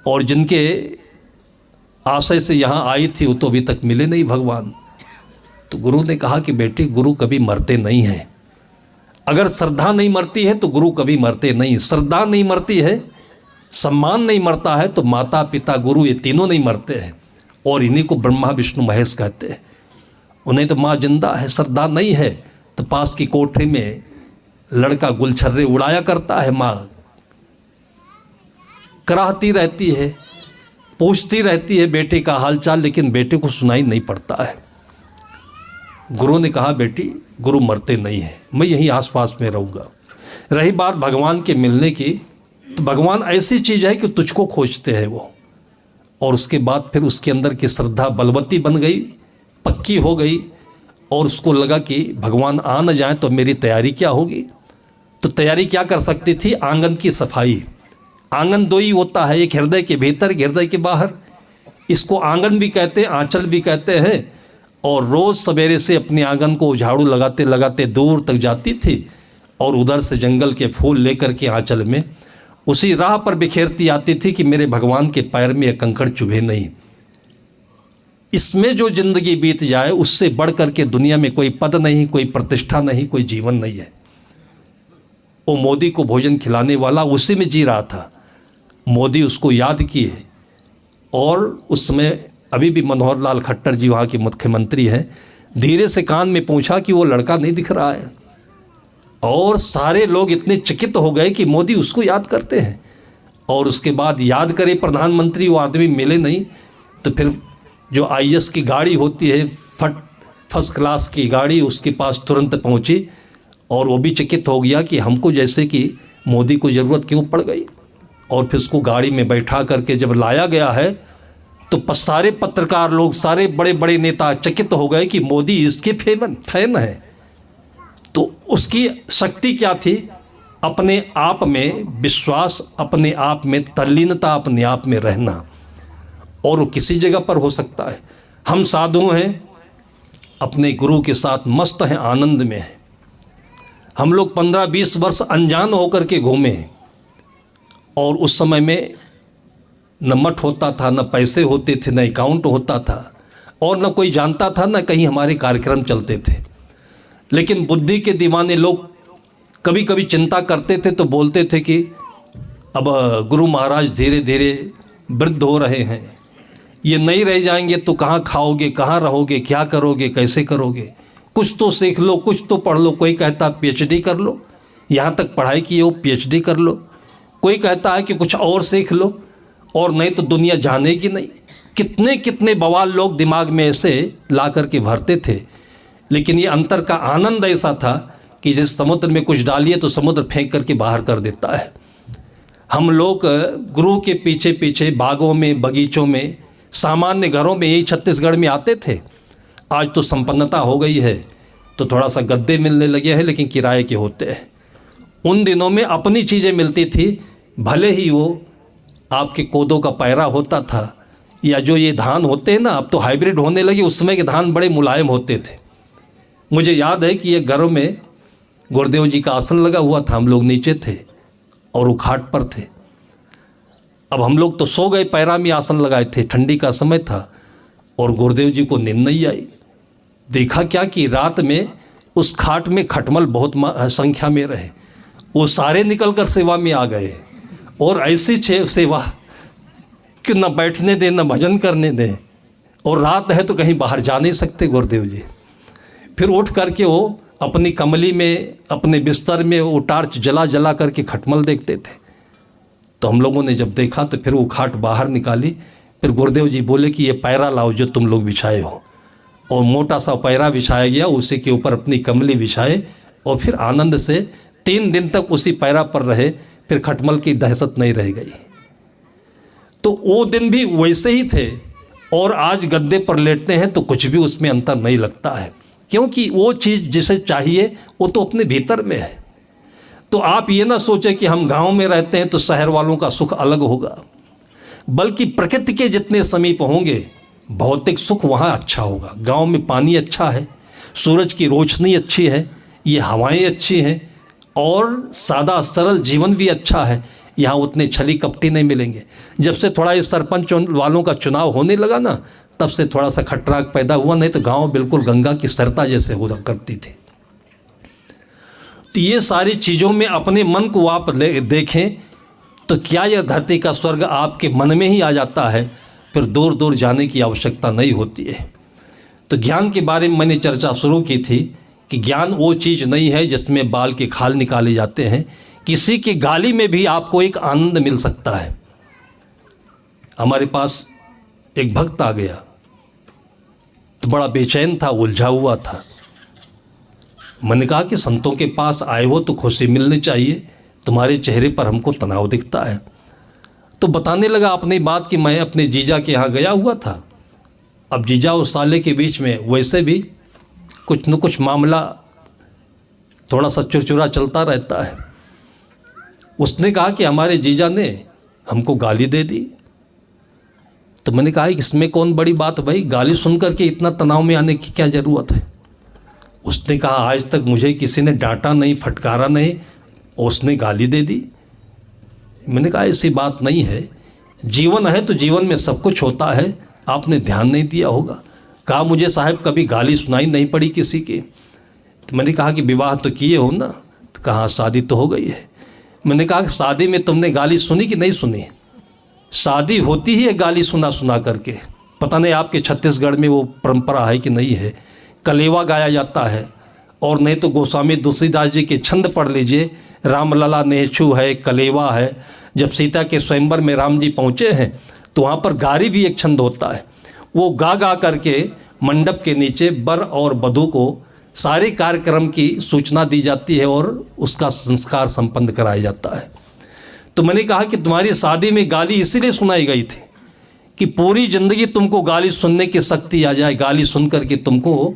और जिनके आशय से यहाँ आई थी वो तो अभी तक मिले नहीं भगवान। तो गुरु ने कहा कि बेटी, गुरु कभी मरते नहीं हैं। अगर श्रद्धा नहीं मरती है तो गुरु कभी मरते नहीं। श्रद्धा नहीं मरती है, सम्मान नहीं मरता है, तो माता पिता गुरु ये तीनों नहीं मरते हैं। और इन्हीं को ब्रह्मा विष्णु महेश कहते हैं। उन्हें तो माँ जिंदा है, श्रद्धा नहीं है तो पास की कोठरी में लड़का गुलछर्रे उड़ाया करता है, माँ कराहती रहती है, पूछती रहती है बेटे का हालचाल, लेकिन बेटे को सुनाई नहीं पड़ता है। गुरु ने कहा बेटी, गुरु मरते नहीं हैं, मैं यहीं आसपास में रहूँगा। रही बात भगवान के मिलने की, तो भगवान ऐसी चीज़ है कि तुझको खोजते हैं वो। और उसके बाद फिर उसके अंदर की श्रद्धा बलवती बन गई, पक्की हो गई, और उसको लगा कि भगवान आ न जाए तो मेरी तैयारी क्या होगी। तो तैयारी क्या कर सकती थी? आंगन की सफाई। आंगन दो ही होता है, एक हृदय के भीतर, एक हृदय के बाहर। इसको आंगन भी कहते हैं, आंचल भी कहते हैं। और रोज़ सवेरे से अपने आंगन को झाड़ू लगाते लगाते दूर तक जाती थी, और उधर से जंगल के फूल लेकर के आंचल में उसी राह पर बिखेरती आती थी कि मेरे भगवान के पैर में एक कंकड़ चुभे नहीं। इसमें जो जिंदगी बीत जाए उससे बढ़ कर के दुनिया में कोई पद नहीं, कोई प्रतिष्ठा नहीं, कोई जीवन नहीं है। वो मोदी को भोजन खिलाने वाला उसी में जी रहा था। मोदी उसको याद किए, और उस समय अभी भी मनोहर लाल खट्टर जी वहाँ के मुख्यमंत्री हैं, धीरे से कान में पूछा कि वो लड़का नहीं दिख रहा है। और सारे लोग इतने चकित हो गए कि मोदी उसको याद करते हैं। और उसके बाद याद करे प्रधानमंत्री, वो आदमी मिले नहीं। तो फिर जो IAS की गाड़ी होती है, फर्स्ट क्लास की गाड़ी, उसके पास तुरंत पहुंची, और वो भी चकित हो गया कि हमको जैसे कि मोदी को ज़रूरत क्यों पड़ गई। और फिर उसको गाड़ी में बैठा करके जब लाया गया है तो सारे पत्रकार लोग, सारे बड़े बड़े नेता चकित हो गए कि मोदी इसके फैन है। तो उसकी शक्ति क्या थी? अपने आप में विश्वास, अपने आप में तल्लीनता, अपने आप में रहना। और वो किसी जगह पर हो सकता है। हम साधु हैं, अपने गुरु के साथ मस्त हैं, आनंद में हैं। हम लोग 15-20 वर्ष अनजान होकर के घूमे, और उस समय में न मठ होता था, न पैसे होते थे, न अकाउंट होता था, और न कोई जानता था, न कहीं हमारे कार्यक्रम चलते थे। लेकिन बुद्धि के दीवाने लोग कभी कभी चिंता करते थे तो बोलते थे कि अब गुरु महाराज धीरे धीरे वृद्ध हो रहे हैं, ये नहीं रह जाएंगे तो कहाँ खाओगे, कहाँ रहोगे, क्या करोगे, कैसे करोगे, कुछ तो सीख लो, कुछ तो पढ़ लो। कोई कहता PhD कर लो, यहाँ तक पढ़ाई की हो PhD कर लो। कोई कहता है कि कुछ और सीख लो, और नहीं तो दुनिया जानेगी नहीं। कितने कितने बवाल लोग दिमाग में ऐसे ला करके भरते थे। लेकिन ये अंतर का आनंद ऐसा था कि जिस समुद्र में कुछ डालिए तो समुद्र फेंक करके बाहर कर देता है। हम लोग गुरु के पीछे पीछे बागों में, बगीचों में, सामान्य घरों में, यही छत्तीसगढ़ में आते थे। आज तो संपन्नता हो गई है तो थोड़ा सा गद्दे मिलने लगे हैं, लेकिन किराए के होते हैं। उन दिनों में अपनी चीज़ें मिलती थी, भले ही वो आपके कोदों का पैरा होता था, या जो ये धान होते हैं ना, अब तो हाइब्रिड होने लगे, उस समय के धान बड़े मुलायम होते थे। मुझे याद है कि ये घर में गुरुदेव जी का आसन लगा हुआ था, हम लोग नीचे थे और वो खाट पर थे। अब हम लोग तो सो गए, पैरा में आसन लगाए थे, ठंडी का समय था और गुरुदेव जी को नींद नहीं आई। देखा क्या कि रात में उस खाट में खटमल बहुत संख्या में रहे, वो सारे निकल कर सेवा में आ गए और ऐसी सेवा कि न बैठने दें न भजन करने दें, और रात है तो कहीं बाहर जा नहीं सकते गुरुदेव जी। फिर उठ करके वो अपनी कमली में, अपने बिस्तर में वो टार्च जला जला करके खटमल देखते थे। तो हम लोगों ने जब देखा तो फिर वो खाट बाहर निकाली। फिर गुरुदेव जी बोले कि ये पैरा लाओ जो तुम लोग बिछाए हो, और मोटा सा पैरा बिछाया गया, उसी के ऊपर अपनी कमली बिछाए और फिर आनंद से 3 दिन तक उसी पैरा पर रहे। फिर खटमल की दहशत नहीं रह गई। तो वो दिन भी वैसे ही थे और आज गद्दे पर लेटते हैं तो कुछ भी उसमें अंतर नहीं लगता है, क्योंकि वो चीज़ जिसे चाहिए वो तो अपने भीतर में है। तो आप ये ना सोचें कि हम गांव में रहते हैं तो शहर वालों का सुख अलग होगा, बल्कि प्रकृति के जितने समीप होंगे भौतिक सुख वहाँ अच्छा होगा। गांव में पानी अच्छा है, सूरज की रोशनी अच्छी है, ये हवाएं अच्छी हैं और सादा सरल जीवन भी अच्छा है। यहाँ उतने छली कपटी नहीं मिलेंगे। जब से थोड़ा इस सरपंच वालों का चुनाव होने लगा ना, तब से थोड़ा सा खटराक पैदा हुआ, नहीं तो गांव बिल्कुल गंगा की सरता जैसे हुआ करती थी। तो ये सारी चीज़ों में अपने मन को आप देखें तो क्या यह धरती का स्वर्ग आपके मन में ही आ जाता है, फिर दूर दूर जाने की आवश्यकता नहीं होती है। तो ज्ञान के बारे में मैंने चर्चा शुरू की थी कि ज्ञान वो चीज़ नहीं है जिसमें बाल के खाल निकाले जाते हैं। किसी की गाली में भी आपको एक आनंद मिल सकता है। हमारे पास एक भक्त आ गया तो बड़ा बेचैन था, उलझा हुआ था। मैंने कहा कि संतों के पास आए हो तो खुशी मिलनी चाहिए, तुम्हारे चेहरे पर हमको तनाव दिखता है। तो बताने लगा अपनी बात कि मैं अपने जीजा के यहाँ गया हुआ था। अब जीजा और साले के बीच में वैसे भी कुछ न कुछ मामला थोड़ा सा चुरचुरा चलता रहता है। उसने कहा कि हमारे जीजा ने हमको गाली दे दी। तो मैंने कहा इसमें कौन बड़ी बात भाई, गाली सुन करके इतना तनाव में आने की क्या ज़रूरत है। उसने कहा आज तक मुझे किसी ने डांटा नहीं, फटकारा नहीं, उसने गाली दे दी। मैंने कहा ऐसी बात नहीं है, जीवन है तो जीवन में सब कुछ होता है, आपने ध्यान नहीं दिया होगा। कहा मुझे साहब कभी गाली सुनाई नहीं पड़ी किसी की। तो मैंने कहा कि विवाह तो किए हो ना। तो कहा शादी तो हो गई है। मैंने कहा कि शादी में तुमने गाली सुनी कि नहीं सुनी। शादी होती ही है गाली सुना सुना करके। पता नहीं आपके छत्तीसगढ़ में वो परंपरा है कि नहीं है। कलेवा गाया जाता है, और नहीं तो गोस्वामी तुलसीदास जी के छंद पढ़ लीजिए, रामलला नेछू है, कलेवा है। जब सीता के स्वयंवर में राम जी पहुँचे हैं तो वहाँ पर गारी भी एक छंद होता है। वो गा गा करके मंडप के नीचे वर और वधू को सारे कार्यक्रम की सूचना दी जाती है और उसका संस्कार संपन्न कराया जाता है। तो मैंने कहा कि तुम्हारी शादी में गाली इसीलिए सुनाई गई थी कि पूरी ज़िंदगी तुमको गाली सुनने की शक्ति आ जाए, गाली सुन करके तुमको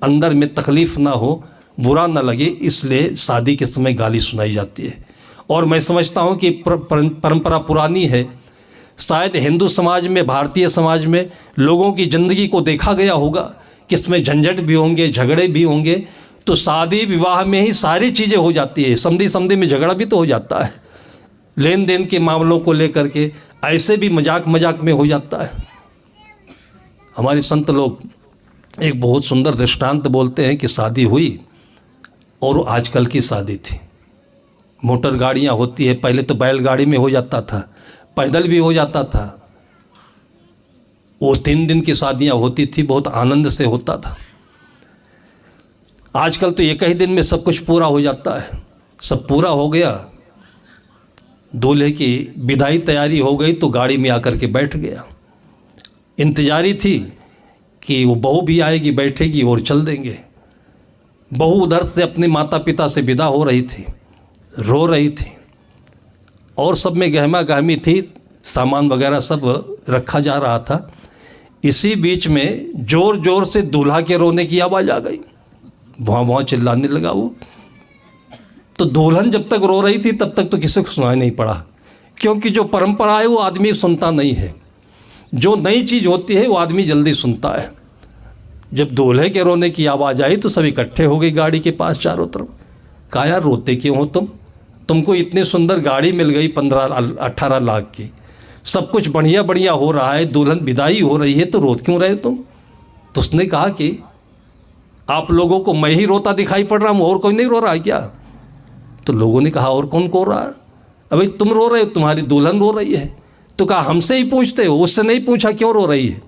अंदर में तकलीफ़ ना हो, बुरा ना लगे, इसलिए शादी के समय गाली सुनाई जाती है। और मैं समझता हूँ कि परंपरा पुरानी है। शायद हिंदू समाज में, भारतीय समाज में लोगों की ज़िंदगी को देखा गया होगा कि इसमें झंझट भी होंगे, झगड़े भी होंगे। तो शादी विवाह में ही सारी चीज़ें हो जाती है। समधी समधी में झगड़ा भी तो हो जाता है, लेन देन के मामलों को लेकर के ऐसे भी मजाक मजाक में हो जाता है। हमारे संत लोग एक बहुत सुंदर दृष्टांत बोलते हैं कि शादी हुई और वो आजकल की शादी थी। मोटर गाड़ियाँ होती है, पहले तो बैलगाड़ी में हो जाता था, पैदल भी हो जाता था। वो 3 दिन की शादियाँ होती थी, बहुत आनंद से होता था। आजकल तो 1 ही दिन में सब कुछ पूरा हो जाता है। सब पूरा हो गया, दूल्हे की विदाई तैयारी हो गई तो गाड़ी में आकर के बैठ गया। इंतजारी थी कि वो बहू भी आएगी, बैठेगी और चल देंगे। बहू उधर से अपने माता पिता से विदा हो रही थी, रो रही थी और सब में गहमा गहमी थी, सामान वगैरह सब रखा जा रहा था। इसी बीच में ज़ोर ज़ोर से दूल्हा के रोने की आवाज़ आ गई। भौं भौं चिल्लाने लगा वो। तो दुल्हन जब तक रो रही थी तब तक तो किसी को सुनाई नहीं पड़ा, क्योंकि जो परंपरा है वो आदमी सुनता नहीं है, जो नई चीज़ होती है वो आदमी जल्दी सुनता है। जब दूल्हे के रोने की आवाज़ आई तो सब इकट्ठे हो गए गाड़ी के पास चारों तरफ। कहा यार रोते क्यों हो तुमको इतनी सुंदर गाड़ी मिल गई 15-18 लाख की, सब कुछ बढ़िया बढ़िया हो रहा है, दुल्हन विदाई हो रही है, तो रोत क्यों रहे तुम? तो उसने कहा कि आप लोगों को मैं ही रोता दिखाई पड़ रहा हूँ, और कोई नहीं रो रहा है क्या? तो लोगों ने कहा और कौन रो रहा है? अभी तुम रो रहे हो, तुम्हारी दुल्हन रो रही है। तो कहा हमसे ही पूछते हो, उससे नहीं पूछा क्यों रो रही है?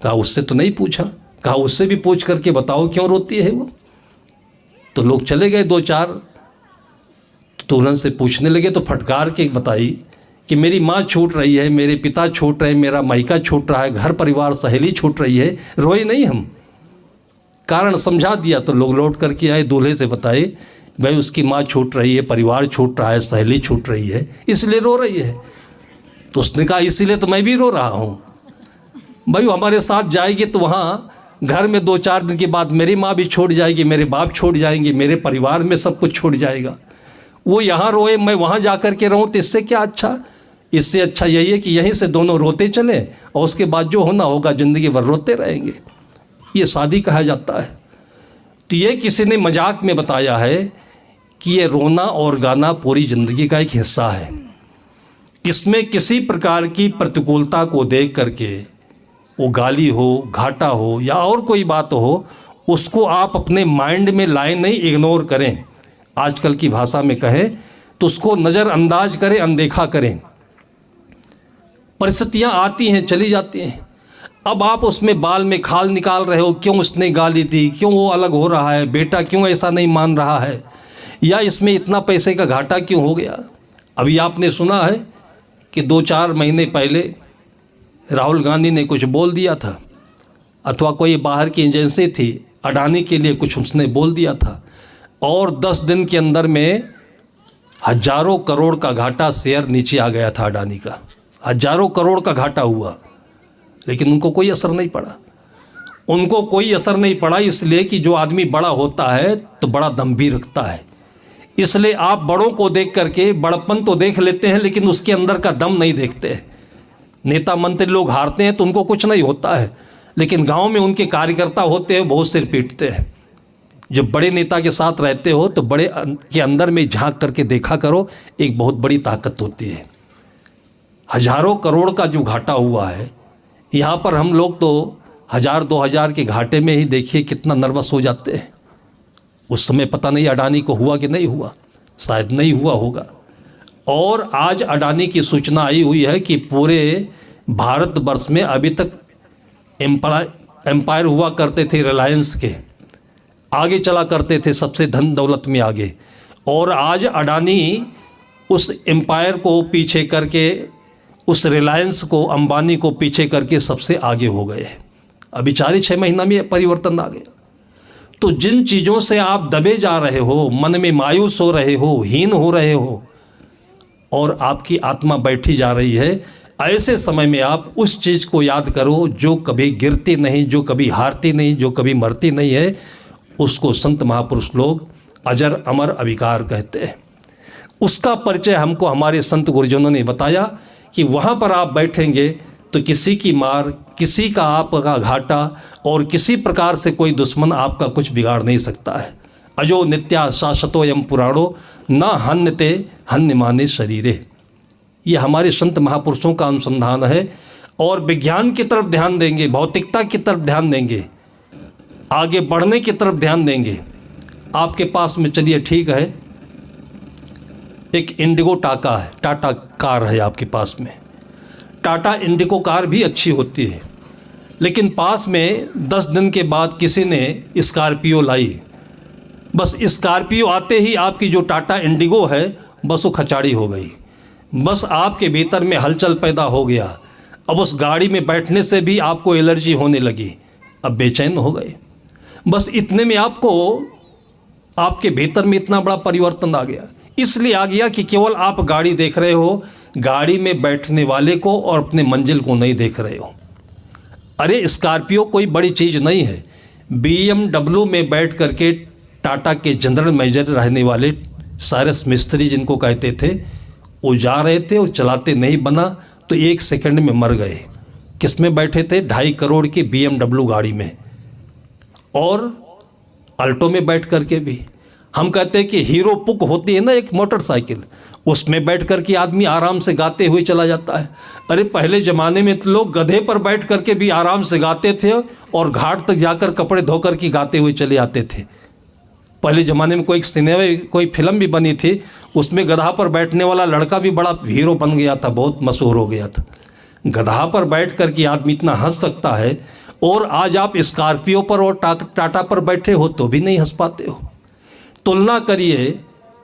कहा उससे तो नहीं पूछा। कहा उससे भी पूछ करके बताओ क्यों रोती है वो। तो लोग चले गए 2-4, तो दुल्हन से पूछने लगे तो फटकार के बताई कि मेरी माँ छूट रही है, मेरे पिता छूट रहे हैं, मेरा मायका छूट रहा है, घर परिवार सहेली छूट रही है, रोए नहीं हम। कारण समझा दिया। तो लोग लौट करके आए, दूल्हे से बताए भाई उसकी माँ छूट रही है, परिवार छूट रहा है, सहेली छूट रही है, इसलिए रो रही है। तो उसने कहा इसीलिए तो मैं भी रो रहा हूँ भाई, हमारे साथ जाएगी तो वहाँ घर में 2-4 दिन के बाद मेरी माँ भी छूट जाएगी, मेरे बाप छूट जाएंगे, मेरे परिवार में सब कुछ छूट जाएगा। वो यहाँ रोए, मैं वहाँ जा कर के रहूँ, तो इससे क्या अच्छा? इससे अच्छा यही है कि यहीं से दोनों रोते चलें और उसके बाद जो होना होगा ज़िंदगी भर रोते रहेंगे। ये शादी कहा जाता है। तो ये किसी ने मजाक में बताया है कि ये रोना और गाना पूरी ज़िंदगी का एक हिस्सा है। इसमें किसी प्रकार की प्रतिकूलता को देख करके, वो गाली हो, घाटा हो या और कोई बात हो, उसको आप अपने माइंड में लाए नहीं, इग्नोर करें। आजकल की भाषा में कहें तो उसको नज़रअंदाज करें, अनदेखा करें। परिस्थितियाँ आती हैं, चली जाती हैं। अब आप उसमें बाल में खाल निकाल रहे हो, क्यों उसने गाली दी, क्यों वो अलग हो रहा है, बेटा क्यों ऐसा नहीं मान रहा है, या इसमें इतना पैसे का घाटा क्यों हो गया। अभी आपने सुना है कि 2-4 महीने पहले राहुल गांधी ने कुछ बोल दिया था, अथवा कोई बाहर की एजेंसी थी, अडानी के लिए कुछ उसने बोल दिया था, और 10 दिन के अंदर में हजारों करोड़ का घाटा, शेयर नीचे आ गया था अडानी का, हजारों करोड़ का घाटा हुआ। लेकिन उनको कोई असर नहीं पड़ा। उनको कोई असर नहीं पड़ा इसलिए कि जो आदमी बड़ा होता है तो बड़ा दम भी रखता है। इसलिए आप बड़ों को देख करके बड़प्पन तो देख लेते हैं, लेकिन उसके अंदर का दम नहीं देखते। नेता मंत्री लोग हारते हैं तो उनको कुछ नहीं होता है, लेकिन गांव में उनके कार्यकर्ता होते हैं, बहुत सिर पीटते हैं। जब बड़े नेता के साथ रहते हो तो बड़े के अंदर में झांक करके देखा करो, एक बहुत बड़ी ताकत होती है। हजारों करोड़ का जो घाटा हुआ है, यहाँ पर हम लोग तो 1000-2000 के घाटे में ही देखिए कितना नर्वस हो जाते हैं। उस समय पता नहीं अडानी को हुआ कि नहीं हुआ, शायद नहीं हुआ होगा। और आज अडानी की सूचना आई हुई है कि पूरे भारतवर्ष में अभी तक एम्पायर हुआ करते थे, रिलायंस के आगे चला करते थे, सबसे धन दौलत में आगे। और आज अडानी उस एम्पायर को पीछे करके, उस रिलायंस को, अंबानी को पीछे करके सबसे आगे हो गए हैं। अभी 4-6 महीना में परिवर्तन आ गया। तो जिन चीज़ों से आप दबे जा रहे हो, मन में मायूस हो रहे हो, हीन हो रहे हो और आपकी आत्मा बैठी जा रही है, ऐसे समय में आप उस चीज़ को याद करो जो कभी गिरती नहीं, जो कभी हारती नहीं, जो कभी मरती नहीं है। उसको संत महापुरुष लोग अजर अमर अविकार कहते हैं। उसका परिचय हमको हमारे संत गुरुजनों ने बताया कि वहाँ पर आप बैठेंगे तो किसी की मार, किसी का आपका घाटा और किसी प्रकार से कोई दुश्मन आपका कुछ बिगाड़ नहीं सकता है। अजो नित्या शाश्वतो यम पुराणो न हन्यते हन्यमाने शरीरे। ये हमारे संत महापुरुषों का अनुसंधान है। और विज्ञान की तरफ ध्यान देंगे, भौतिकता की तरफ ध्यान देंगे, आगे बढ़ने की तरफ ध्यान देंगे। आपके पास में चलिए ठीक है, एक इंडिगो टाका है, टाटा कार है आपके पास में। टाटा इंडिगो कार भी अच्छी होती है, लेकिन पास में 10 दिन के बाद किसी ने स्कॉर्पियो लाई। बस स्कॉर्पियो आते ही आपकी जो टाटा इंडिगो है बस वो खचाड़ी हो गई। बस आपके भीतर में हलचल पैदा हो गया। अब उस गाड़ी में बैठने से भी आपको एलर्जी होने लगी, अब बेचैन हो गए। बस इतने में आपको, आपके भीतर में इतना बड़ा परिवर्तन आ गया। इसलिए आ गया कि केवल आप गाड़ी देख रहे हो, गाड़ी में बैठने वाले को और अपने मंजिल को नहीं देख रहे हो। अरे स्कॉर्पियो कोई बड़ी चीज़ नहीं है। BMW में बैठ करके टाटा के जनरल मैनेजर रहने वाले साइरस मिस्त्री जिनको कहते थे, वो जा रहे थे और चलाते नहीं बना तो 1 सेकंड में मर गए। किस में बैठे थे? 2.5 करोड़ की BMW गाड़ी में और अल्टो में बैठ करके भी। हम कहते हैं कि हीरो पुक होती है ना एक मोटरसाइकिल, उसमें बैठ कर के आदमी आराम से गाते हुए चला जाता है। अरे पहले ज़माने में तो लोग गधे पर बैठ कर के भी आराम से गाते थे और घाट तक जाकर कपड़े धोकर के गाते हुए चले आते थे। पहले ज़माने में कोई सिनेमा, कोई फिल्म भी बनी थी, उसमें गधा पर बैठने वाला लड़का भी बड़ा हीरो बन गया था, बहुत मशहूर हो गया था। गधा पर बैठ कर के आदमी इतना हंस सकता है, और आज आप स्कॉर्पियो पर और टाटा पर बैठे हो तो भी नहीं हंस पाते हो। तुलना करिए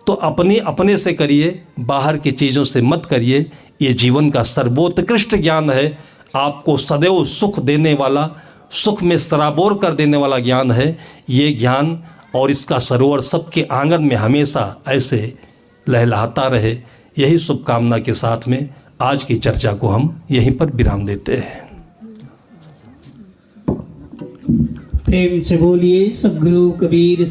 तो अपने से करिए, बाहर की चीज़ों से मत करिए। ये जीवन का सर्वोत्कृष्ट ज्ञान है, आपको सदैव सुख देने वाला, सुख में सराबोर कर देने वाला ज्ञान है ये ज्ञान, और इसका सरोवर सबके आंगन में हमेशा ऐसे लहलहाता रहे। यही शुभकामना के साथ में आज की चर्चा को हम यहीं पर विराम देते हैं। प्रेम से बोलिए सद्गुरु कबीर